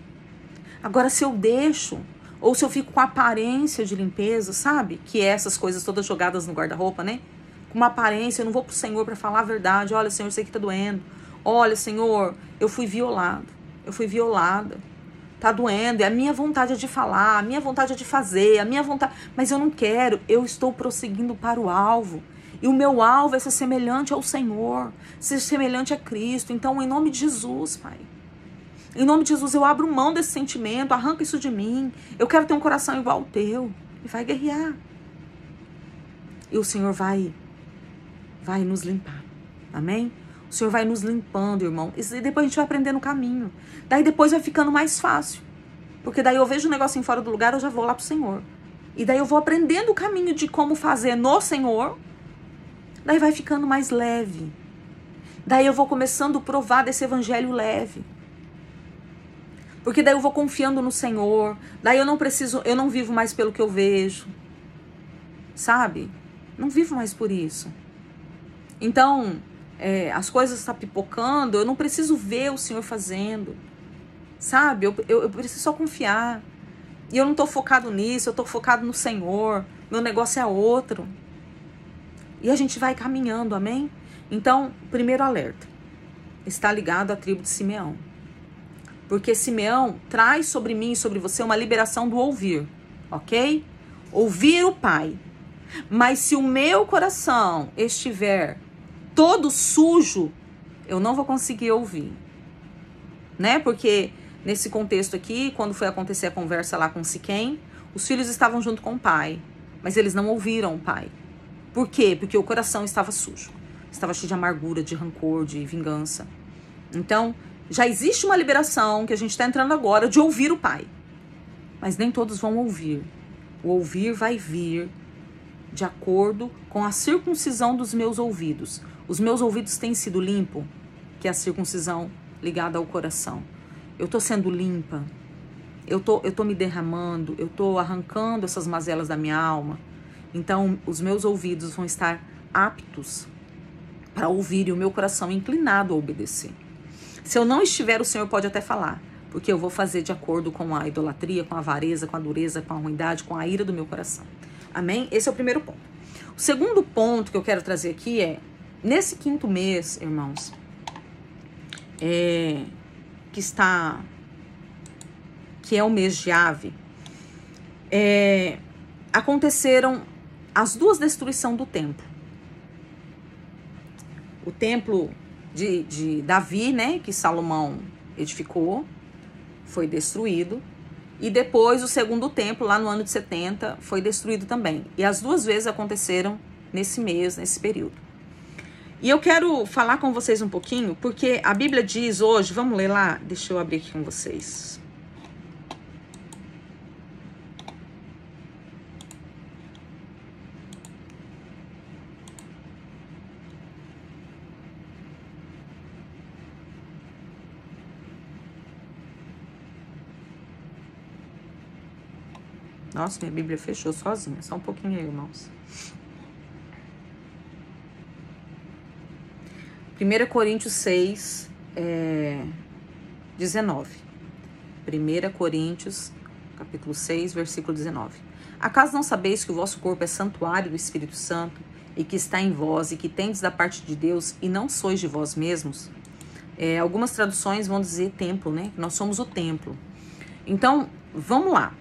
Agora, se eu deixo, ou se eu fico com aparência de limpeza, sabe? Que é essas coisas todas jogadas no guarda-roupa, né? Com uma aparência, eu não vou pro Senhor para falar a verdade. Olha, Senhor, eu sei que tá doendo. Olha, Senhor, eu fui violado. Eu fui violada. Tá doendo, é a minha vontade de falar, a minha vontade de fazer, a minha vontade... Mas eu não quero, eu estou prosseguindo para o alvo. E o meu alvo é ser semelhante ao Senhor, ser semelhante a Cristo. Então, em nome de Jesus, Pai. Em nome de Jesus, eu abro mão desse sentimento, arranca isso de mim. Eu quero ter um coração igual ao teu. E vai guerrear. E o Senhor vai nos limpar. Amém? O Senhor vai nos limpando, irmão. E depois a gente vai aprendendo o caminho. Daí depois vai ficando mais fácil. Porque daí eu vejo um negocinho fora do lugar, eu já vou lá pro Senhor. E daí eu vou aprendendo o caminho de como fazer no Senhor. Daí vai ficando mais leve. Daí eu vou começando a provar desse evangelho leve. Porque daí eu vou confiando no Senhor. Daí eu não vivo mais pelo que eu vejo. Sabe? Não vivo mais por isso. Então... as coisas estão pipocando, eu não preciso ver o Senhor fazendo, sabe? Eu preciso só confiar. E eu não estou focado nisso, eu estou focado no Senhor. Meu negócio é outro. E a gente vai caminhando, amém? Então, primeiro alerta. Está ligado à tribo de Simeão. Porque Simeão traz sobre mim e sobre você uma liberação do ouvir, ok? Ouvir o Pai. Mas se o meu coração estiver todo sujo, eu não vou conseguir ouvir, né? Porque nesse contexto aqui, quando foi acontecer a conversa lá com Siquém, os filhos estavam junto com o pai, mas eles não ouviram o pai. Por quê? Porque o coração estava sujo, estava cheio de amargura, de rancor, de vingança. Então, já existe uma liberação que a gente está entrando agora de ouvir o pai, mas nem todos vão ouvir. O ouvir vai vir de acordo com a circuncisão dos meus ouvidos. Os meus ouvidos têm sido limpos, que é a circuncisão ligada ao coração. Eu tô sendo limpa. Eu tô me derramando. Eu tô arrancando essas mazelas da minha alma. Então, os meus ouvidos vão estar aptos para ouvir e o meu coração inclinado a obedecer. Se eu não estiver, o Senhor pode até falar, porque eu vou fazer de acordo com a idolatria, com a avareza, com a dureza, com a ruindade, com a ira do meu coração. Amém? Esse é o primeiro ponto. O segundo ponto que eu quero trazer aqui é, nesse 5º mês, irmãos, que é o mês de Ave, aconteceram as 2 destruições do templo. O templo de Davi, né, que Salomão edificou, foi destruído. E depois o segundo templo, lá no ano de 70, foi destruído também. E as duas vezes aconteceram nesse mês, nesse período. E eu quero falar com vocês um pouquinho, porque a Bíblia diz hoje, vamos ler lá? Deixa eu abrir aqui com vocês. Nossa, minha Bíblia fechou sozinha. Só um pouquinho aí, irmãos. 1 Coríntios 6, 19. 1 Coríntios, capítulo 6, versículo 19. Acaso não sabeis que o vosso corpo é santuário do Espírito Santo, e que está em vós, e que tendes da parte de Deus, e não sois de vós mesmos? Algumas traduções vão dizer templo, né? Nós somos o templo. Então, vamos lá.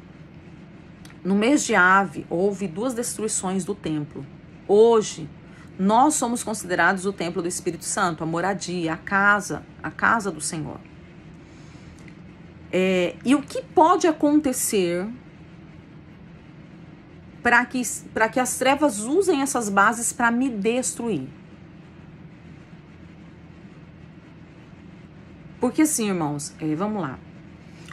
No mês de Ave, houve 2 destruições do templo. Hoje, nós somos considerados o templo do Espírito Santo, a moradia, a casa do Senhor. E o que pode acontecer para que as trevas usem essas bases para me destruir? Porque assim, irmãos, vamos lá.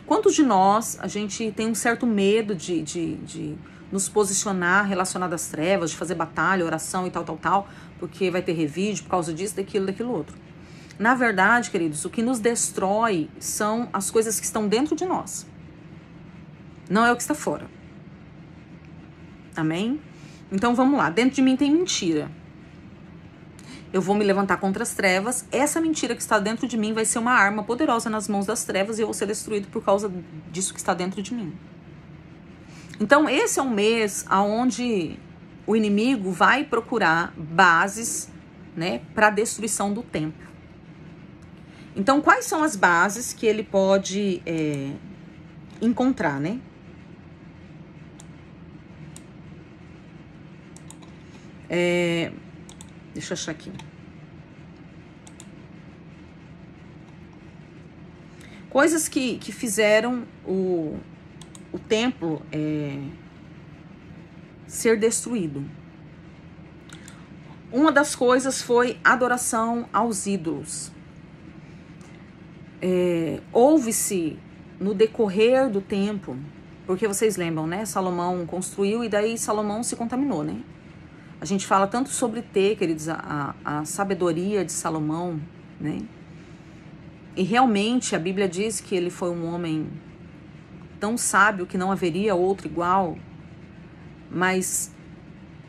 Quantos de nós, a gente tem um certo medo de nos posicionar relacionado às trevas, de fazer batalha, oração e tal, porque vai ter revide por causa disso, daquilo outro. Na verdade, queridos, o que nos destrói são as coisas que estão dentro de nós. Não é o que está fora. Amém? Então vamos lá, dentro de mim tem mentira. Eu vou me levantar contra as trevas. Essa mentira que está dentro de mim vai ser uma arma poderosa nas mãos das trevas e eu vou ser destruído por causa disso que está dentro de mim. Então, esse é um mês onde o inimigo vai procurar bases, né, para a destruição do templo. Então, quais são as bases que ele pode encontrar, né? Deixa eu achar aqui. Coisas que fizeram o templo ser destruído. Uma das coisas foi adoração aos ídolos. Houve-se no decorrer do tempo, porque vocês lembram, né? Salomão construiu e daí Salomão se contaminou, né? A gente fala tanto sobre queridos, a sabedoria de Salomão, né? E realmente a Bíblia diz que ele foi um homem tão sábio que não haveria outro igual, mas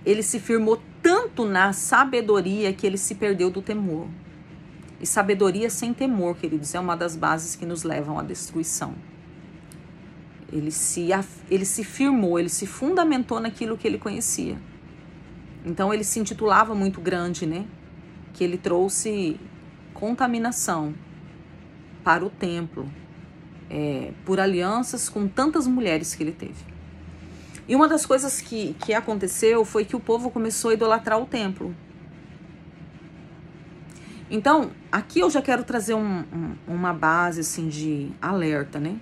ele se firmou tanto na sabedoria que ele se perdeu do temor. E sabedoria sem temor, queridos, é uma das bases que nos levam à destruição. Ele se firmou, ele se fundamentou naquilo que ele conhecia. Então ele se intitulava muito grande, né? Que ele trouxe contaminação para o templo, por alianças com tantas mulheres que ele teve. E uma das coisas que aconteceu foi que o povo começou a idolatrar o templo. Então, aqui eu já quero trazer uma base assim, de alerta, né?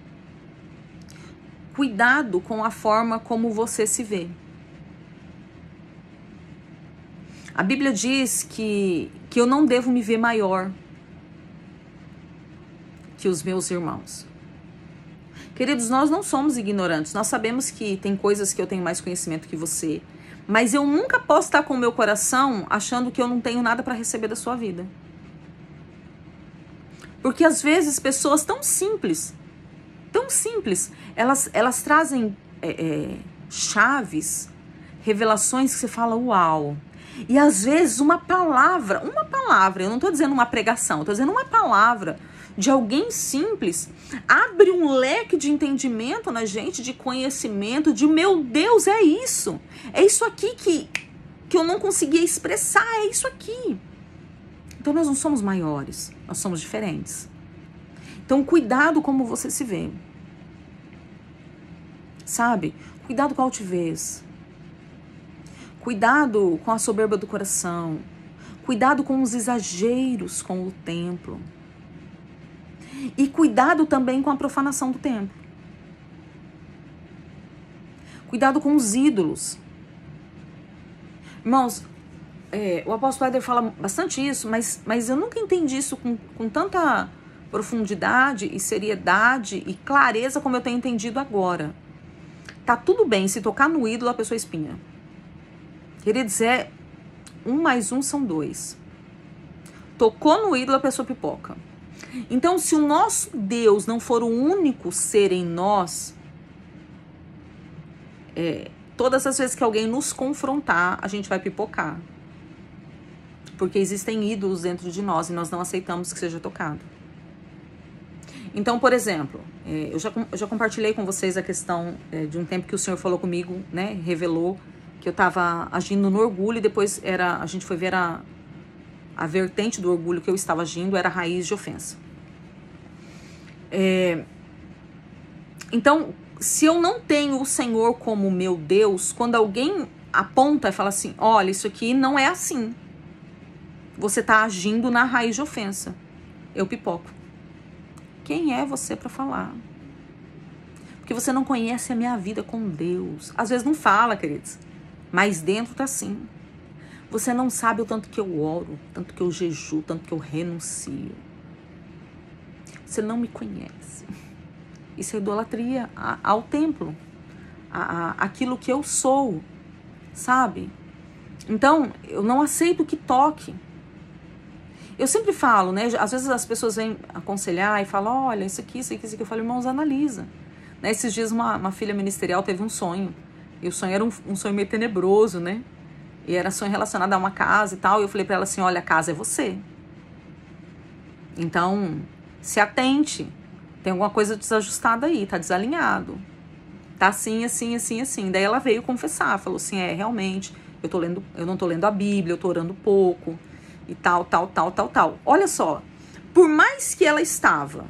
Cuidado com a forma como você se vê. A Bíblia diz que eu não devo me ver maior que os meus irmãos. Queridos, nós não somos ignorantes. Nós sabemos que tem coisas que eu tenho mais conhecimento que você. Mas eu nunca posso estar com o meu coração achando que eu não tenho nada para receber da sua vida. Porque às vezes pessoas tão simples, elas trazem chaves, revelações que você fala, uau. E às vezes uma palavra, eu não estou dizendo uma pregação, estou dizendo uma palavra de alguém simples, abre um leque de entendimento na gente, de conhecimento, de meu Deus, é isso aqui que eu não conseguia expressar, é isso aqui. Então nós não somos maiores, nós somos diferentes. Então cuidado como você se vê, sabe? Cuidado com a altivez. Cuidado com a soberba do coração. Cuidado com os exageros com o templo. E cuidado também com a profanação do templo. Cuidado com os ídolos. Irmãos, o apóstolo Éder fala bastante isso, mas eu nunca entendi isso com tanta profundidade e seriedade e clareza como eu tenho entendido agora. Tá tudo bem se tocar no ídolo a pessoa espinha. Queridos, 1 mais 1 são 2. Tocou no ídolo a pessoa pipoca. Então, se o nosso Deus não for o único ser em nós, todas as vezes que alguém nos confrontar, a gente vai pipocar. Porque existem ídolos dentro de nós e nós não aceitamos que seja tocado. Então, por exemplo, eu já compartilhei com vocês a questão de um tempo que o Senhor falou comigo, né? Revelou que eu estava agindo no orgulho e depois a gente foi ver a vertente do orgulho que eu estava agindo era a raiz de ofensa. Então, se eu não tenho o Senhor como meu Deus, quando alguém aponta e fala assim, olha, isso aqui não é assim. Você está agindo na raiz de ofensa. Eu pipoco. Quem é você para falar? Porque você não conhece a minha vida com Deus. Às vezes não fala, queridos. Mas dentro tá assim. Você não sabe o tanto que eu oro, tanto que eu jejuo, tanto que eu renuncio. Você não me conhece. Isso é idolatria ao templo. Aquilo que eu sou. Sabe? Então, eu não aceito que toque. Eu sempre falo, né? Às vezes as pessoas vêm aconselhar e falam, olha, isso aqui. Eu falo, irmãos, analisa. Né? Esses dias uma filha ministerial teve um sonho. E o sonho era um sonho meio tenebroso, né? E era sonho relacionado a uma casa e tal. E eu falei pra ela assim, olha, a casa é você. Então, se atente. Tem alguma coisa desajustada aí, tá desalinhado. Tá assim, assim, assim, assim. Daí ela veio confessar, falou assim, realmente, eu não tô lendo a Bíblia, eu tô orando pouco. E tal. Olha só, por mais que ela estava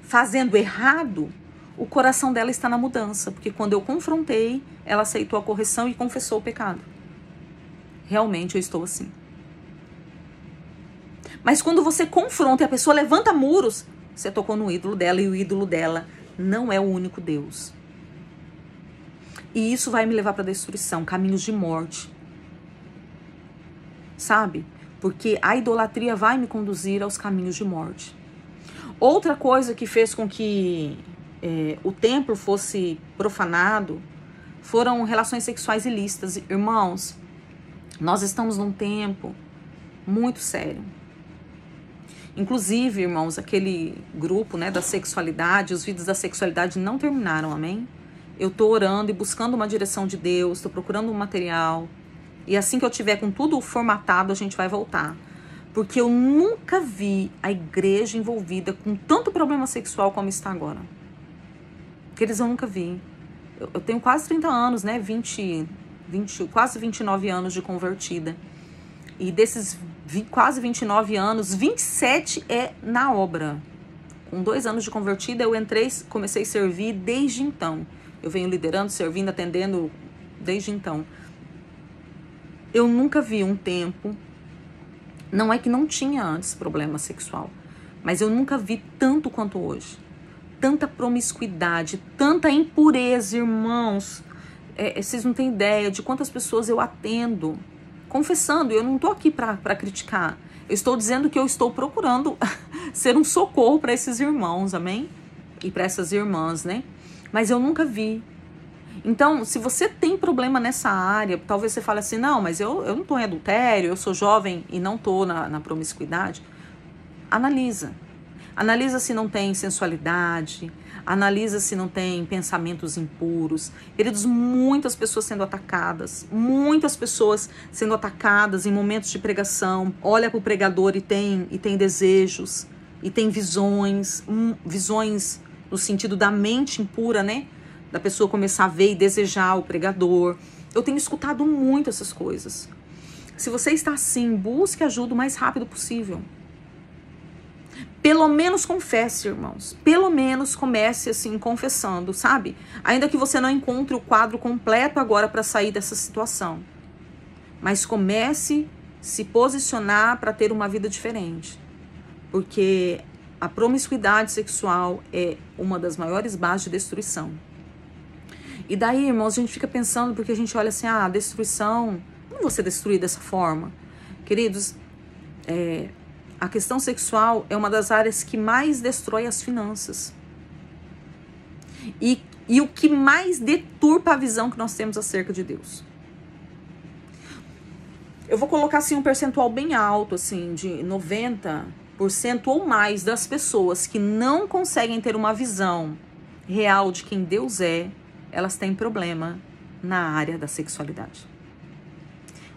fazendo errado, o coração dela está na mudança. Porque quando eu confrontei, ela aceitou a correção e confessou o pecado. Realmente eu estou assim. Mas quando você confronta e a pessoa levanta muros, você tocou no ídolo dela e o ídolo dela não é o único Deus. E isso vai me levar para a destruição, caminhos de morte. Sabe? Porque a idolatria vai me conduzir aos caminhos de morte. Outra coisa que fez com que o templo fosse profanado foram relações sexuais ilícitas. Irmãos, nós estamos num tempo muito sério. Inclusive, irmãos, aquele grupo, né, da sexualidade, os vídeos da sexualidade não terminaram, amém? Eu tô orando e buscando uma direção de Deus, tô procurando um material. E assim que eu tiver com tudo formatado, a gente vai voltar. Porque eu nunca vi a igreja envolvida com tanto problema sexual como está agora. Queridos, eu nunca vi. Eu tenho quase 30 anos, né? Quase 29 anos de convertida. E desses quase 29 anos, 27 é na obra. Com 2 anos de convertida, eu comecei a servir desde então. Eu venho liderando, servindo, atendendo desde então. Eu nunca vi um tempo, não é que não tinha antes problema sexual, mas eu nunca vi tanto quanto hoje. Tanta promiscuidade, tanta impureza, irmãos. Vocês não têm ideia de quantas pessoas eu atendo, confessando. Eu não estou aqui para criticar. Eu estou dizendo que eu estou procurando ser um socorro para esses irmãos, amém? E para essas irmãs, né? Mas eu nunca vi. Então, se você tem problema nessa área, talvez você fale assim, não, mas eu não estou em adultério, eu sou jovem e não estou na promiscuidade. Analisa. Analisa se não tem sensualidade, analisa se não tem pensamentos impuros. Queridos, muitas pessoas sendo atacadas em momentos de pregação. Olha para o pregador e tem desejos, e tem visões no sentido da mente impura, né? Da pessoa começar a ver e desejar o pregador. Eu tenho escutado muito essas coisas. Se você está assim, busque ajuda o mais rápido possível. Pelo menos confesse, irmãos. Pelo menos comece assim, confessando, sabe? Ainda que você não encontre o quadro completo agora para sair dessa situação. Mas comece a se posicionar para ter uma vida diferente. Porque a promiscuidade sexual é uma das maiores bases de destruição. E daí, irmãos, a gente fica pensando, porque a gente olha assim, a destruição, não vou ser destruída dessa forma. Queridos, a questão sexual é uma das áreas que mais destrói as finanças. E o que mais deturpa a visão que nós temos acerca de Deus. Eu vou colocar assim um percentual bem alto, assim, de 90% ou mais das pessoas que não conseguem ter uma visão real de quem Deus é, elas têm problema na área da sexualidade.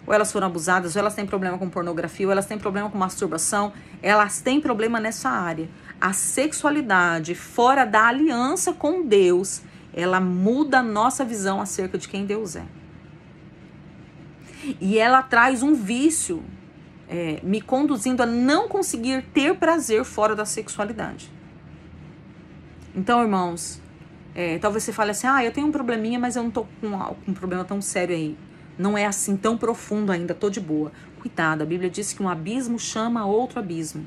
Ou elas foram abusadas, ou elas têm problema com pornografia, ou elas têm problema com masturbação, elas têm problema nessa área. A sexualidade fora da aliança com Deus, ela muda a nossa visão acerca de quem Deus é. E ela traz um vício, me conduzindo a não conseguir ter prazer fora da sexualidade. Então, irmãos, talvez você fale assim, eu tenho um probleminha, mas eu não tô com um problema tão sério aí. Não é assim tão profundo ainda, tô de boa. Cuidado, a Bíblia diz que um abismo chama outro abismo.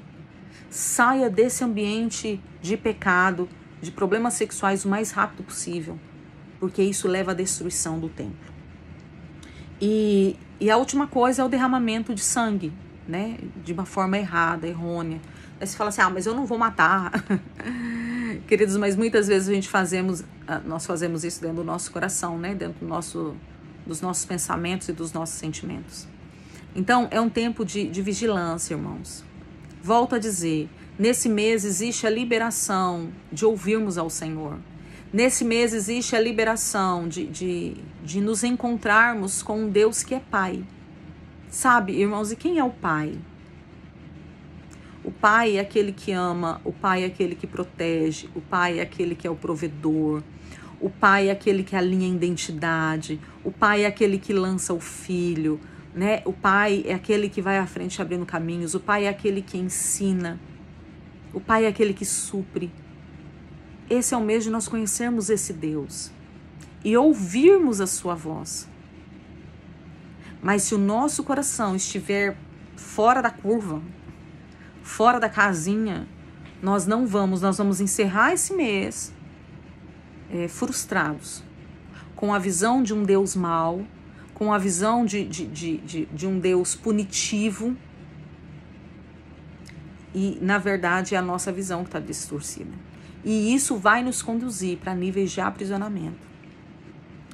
Saia desse ambiente de pecado, de problemas sexuais o mais rápido possível, porque isso leva à destruição do templo. E a última coisa é o derramamento de sangue, né? De uma forma errada, errônea. Aí você fala assim, mas eu não vou matar. Queridos, mas muitas vezes nós fazemos isso dentro do nosso coração, né? Dentro dos nossos pensamentos e dos nossos sentimentos. Então, é um tempo de vigilância, irmãos. Volto a dizer, nesse mês existe a liberação de ouvirmos ao Senhor. Nesse mês existe a liberação de nos encontrarmos com um Deus que é Pai. Sabe, irmãos, e quem é o Pai? O Pai é aquele que ama, o Pai é aquele que protege, o Pai é aquele que é o provedor, o Pai é aquele que alinha a identidade, o Pai é aquele que lança o filho, né? O Pai é aquele que vai à frente abrindo caminhos, o Pai é aquele que ensina, o Pai é aquele que supre. Esse é o mês de nós conhecermos esse Deus e ouvirmos a sua voz. Mas se o nosso coração estiver fora da curva, fora da casinha, nós vamos encerrar esse mês frustrados, com a visão de um Deus mau, com a visão de um Deus punitivo, e na verdade é a nossa visão que está distorcida. E isso vai nos conduzir para níveis de aprisionamento.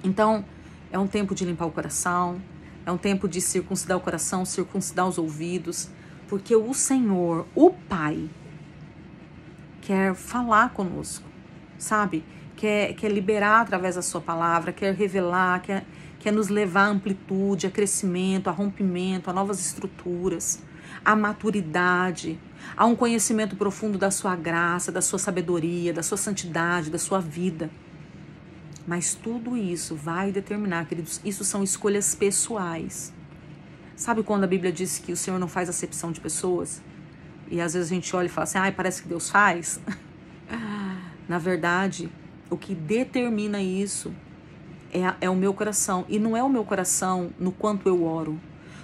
Então, é um tempo de limpar o coração, é um tempo de circuncidar o coração, circuncidar os ouvidos, porque o Senhor, o Pai, quer falar conosco, sabe? Quer liberar através da sua palavra, quer revelar, quer nos levar à amplitude, a crescimento, a rompimento, a novas estruturas, a maturidade, a um conhecimento profundo da sua graça, da sua sabedoria, da sua santidade, da sua vida. Mas tudo isso vai determinar, queridos, isso são escolhas pessoais. Sabe quando a Bíblia diz que o Senhor não faz acepção de pessoas? E às vezes a gente olha e fala assim, parece que Deus faz. Na verdade, o que determina isso é o meu coração. E não é o meu coração no quanto eu oro.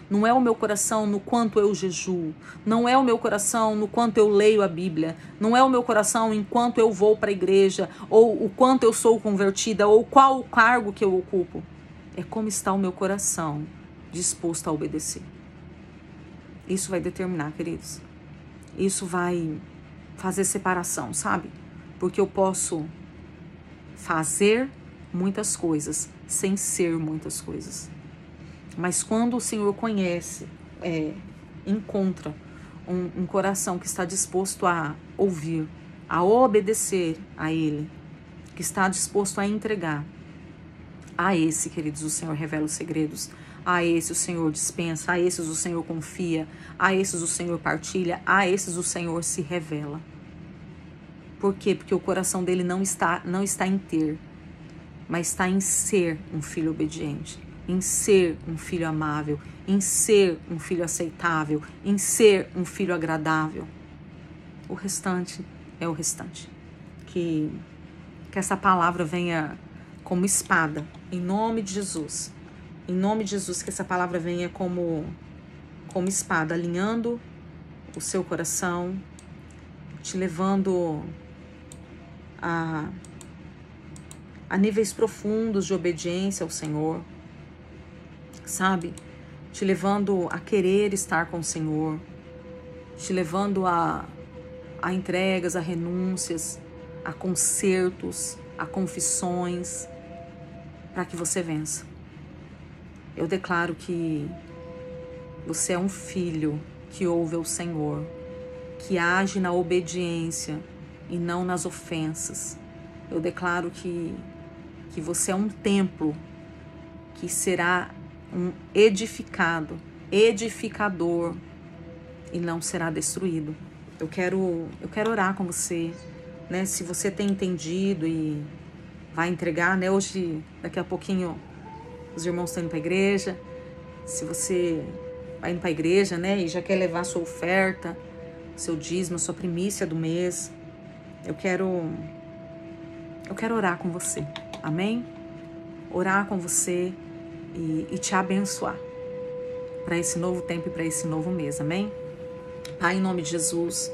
Não é o meu coração no quanto eu jejuo. Não é o meu coração no quanto eu leio a Bíblia. Não é o meu coração enquanto eu vou para a igreja, ou o quanto eu sou convertida, ou qual o cargo que eu ocupo. É como está o meu coração disposto a obedecer. Isso vai determinar, queridos. Isso vai fazer separação, sabe? Porque eu posso fazer muitas coisas sem ser muitas coisas. Mas quando o Senhor conhece, encontra um coração que está disposto a ouvir, a obedecer a Ele, que está disposto a entregar, a esse, queridos, o Senhor revela os segredos, a esse o Senhor dispensa, a esses o Senhor confia, a esses o Senhor partilha, a esses o Senhor se revela. Por quê? Porque o coração dele não está em ter, mas está em ser um filho obediente, em ser um filho amável, em ser um filho aceitável, em ser um filho agradável. O restante é o restante. Que essa palavra venha como espada, em nome de Jesus. Em nome de Jesus, que essa palavra venha como espada, alinhando o seu coração, te levando a níveis profundos de obediência ao Senhor, sabe? Te levando a querer estar com o Senhor, te levando a entregas, a renúncias, a consertos, a confissões, para que você vença. Eu declaro que você é um filho que ouve ao Senhor, que age na obediência e não nas ofensas. Eu declaro que você é um templo que será um edificador e não será destruído. Eu quero orar com você, né? Se você tem entendido e vai entregar, né? Hoje, daqui a pouquinho, os irmãos estão indo para a igreja. Se você vai indo para a igreja, né? E já quer levar a sua oferta, seu dízimo, sua primícia do mês, eu quero orar com você, amém? Orar com você e te abençoar para esse novo tempo e para esse novo mês, amém? Pai, em nome de Jesus,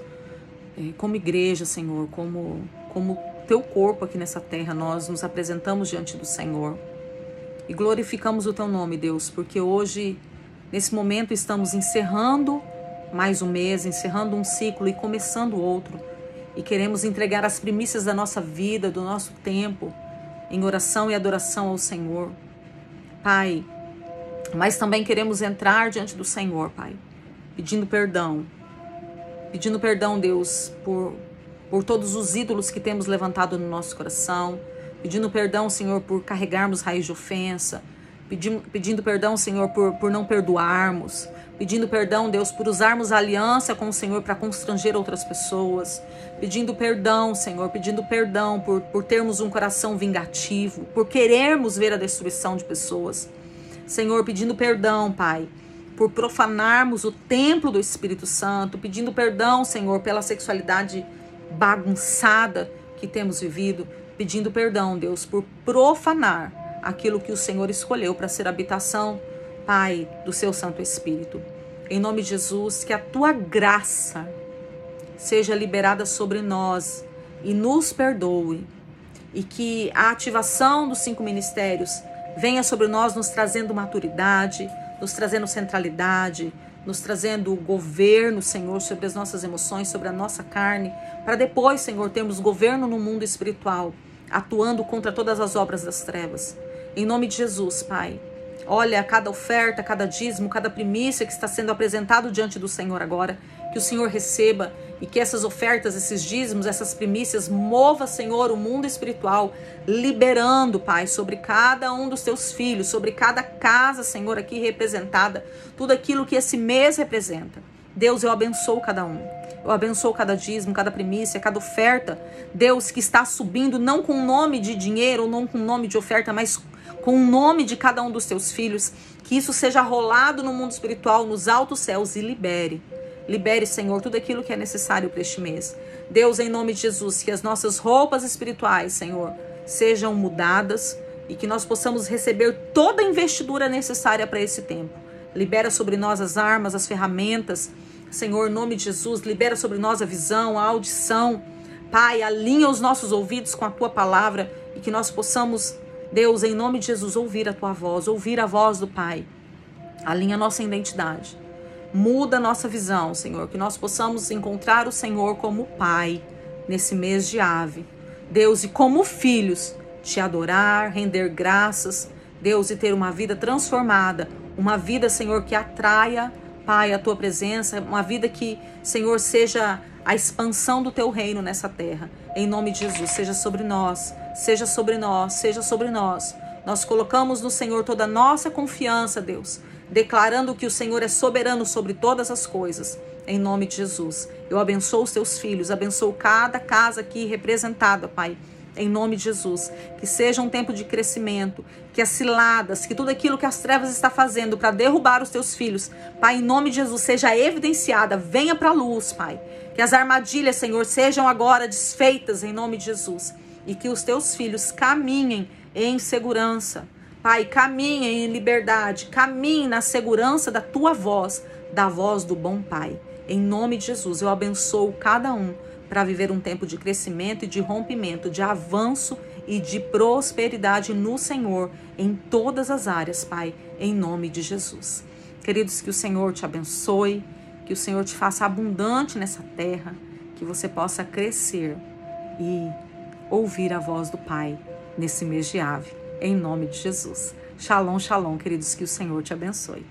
como igreja, Senhor, como teu corpo aqui nessa terra, nós nos apresentamos diante do Senhor e glorificamos o teu nome, Deus, porque hoje, nesse momento, estamos encerrando mais um mês, encerrando um ciclo e começando outro. E queremos entregar as primícias da nossa vida, do nosso tempo, em oração e adoração ao Senhor, Pai. Mas também queremos entrar diante do Senhor, Pai, pedindo perdão, Deus, por todos os ídolos que temos levantado no nosso coração, pedindo perdão, Senhor, por carregarmos raiz de ofensa, pedindo perdão, Senhor, por não perdoarmos, pedindo perdão, Deus, por usarmos a aliança com o Senhor para constranger outras pessoas, pedindo perdão, Senhor, pedindo perdão por termos um coração vingativo, por querermos ver a destruição de pessoas. Senhor, pedindo perdão, Pai, por profanarmos o templo do Espírito Santo, pedindo perdão, Senhor, pela sexualidade bagunçada que temos vivido, pedindo perdão, Deus, por profanar aquilo que o Senhor escolheu para ser habitação, Pai, do seu Santo Espírito. Em nome de Jesus, que a tua graça seja liberada sobre nós e nos perdoe, e que a ativação dos 5 ministérios venha sobre nós, nos trazendo maturidade, nos trazendo centralidade, nos trazendo governo, Senhor, sobre as nossas emoções, sobre a nossa carne, para depois, Senhor, termos governo no mundo espiritual, atuando contra todas as obras das trevas. Em nome de Jesus, Pai, olha cada oferta, cada dízimo, cada primícia que está sendo apresentado diante do Senhor agora, que o Senhor receba e que essas ofertas, esses dízimos, essas primícias mova, Senhor, o mundo espiritual, liberando, Pai, sobre cada um dos teus filhos, sobre cada casa, Senhor, aqui representada, tudo aquilo que esse mês representa. Deus, eu abençoo cada um. Eu abençoo cada dízimo, cada primícia, cada oferta, Deus, que está subindo, não com o nome de dinheiro, ou não com o nome de oferta, mas com o nome de cada um dos teus filhos, que isso seja rolado no mundo espiritual, nos altos céus, e libere, Senhor, tudo aquilo que é necessário para este mês. Deus, em nome de Jesus, que as nossas roupas espirituais, Senhor, sejam mudadas e que nós possamos receber toda a investidura necessária para esse tempo. Libera sobre nós as armas, as ferramentas, Senhor, em nome de Jesus, libera sobre nós a visão, a audição. Pai, alinha os nossos ouvidos com a tua palavra e que nós possamos, Deus, em nome de Jesus, ouvir a tua voz, ouvir a voz do Pai. Alinha a nossa identidade. Muda a nossa visão, Senhor, que nós possamos encontrar o Senhor como Pai nesse mês de Ave. Deus, e como filhos, te adorar, render graças, Deus, e ter uma vida transformada, uma vida, Senhor, que atraia, Pai, a tua presença, uma vida que, Senhor, seja a expansão do teu reino nessa terra. Em nome de Jesus, seja sobre nós, seja sobre nós, seja sobre nós. Nós colocamos no Senhor toda a nossa confiança, Deus, declarando que o Senhor é soberano sobre todas as coisas. Em nome de Jesus, eu abençoo os teus filhos, abençoo cada casa aqui representada, Pai. Em nome de Jesus, que seja um tempo de crescimento, que as ciladas, que tudo aquilo que as trevas está fazendo para derrubar os teus filhos, Pai, em nome de Jesus, seja evidenciada, venha para a luz, Pai. Que as armadilhas, Senhor, sejam agora desfeitas em nome de Jesus. E que os teus filhos caminhem em segurança, Pai, caminhem em liberdade, caminhem na segurança da tua voz, da voz do bom Pai. Em nome de Jesus, eu abençoo cada um, para viver um tempo de crescimento e de rompimento, de avanço e de prosperidade no Senhor em todas as áreas, Pai, em nome de Jesus. Queridos, que o Senhor te abençoe, que o Senhor te faça abundante nessa terra, que você possa crescer e ouvir a voz do Pai nesse mês de Ave, em nome de Jesus. Shalom, shalom, queridos, que o Senhor te abençoe.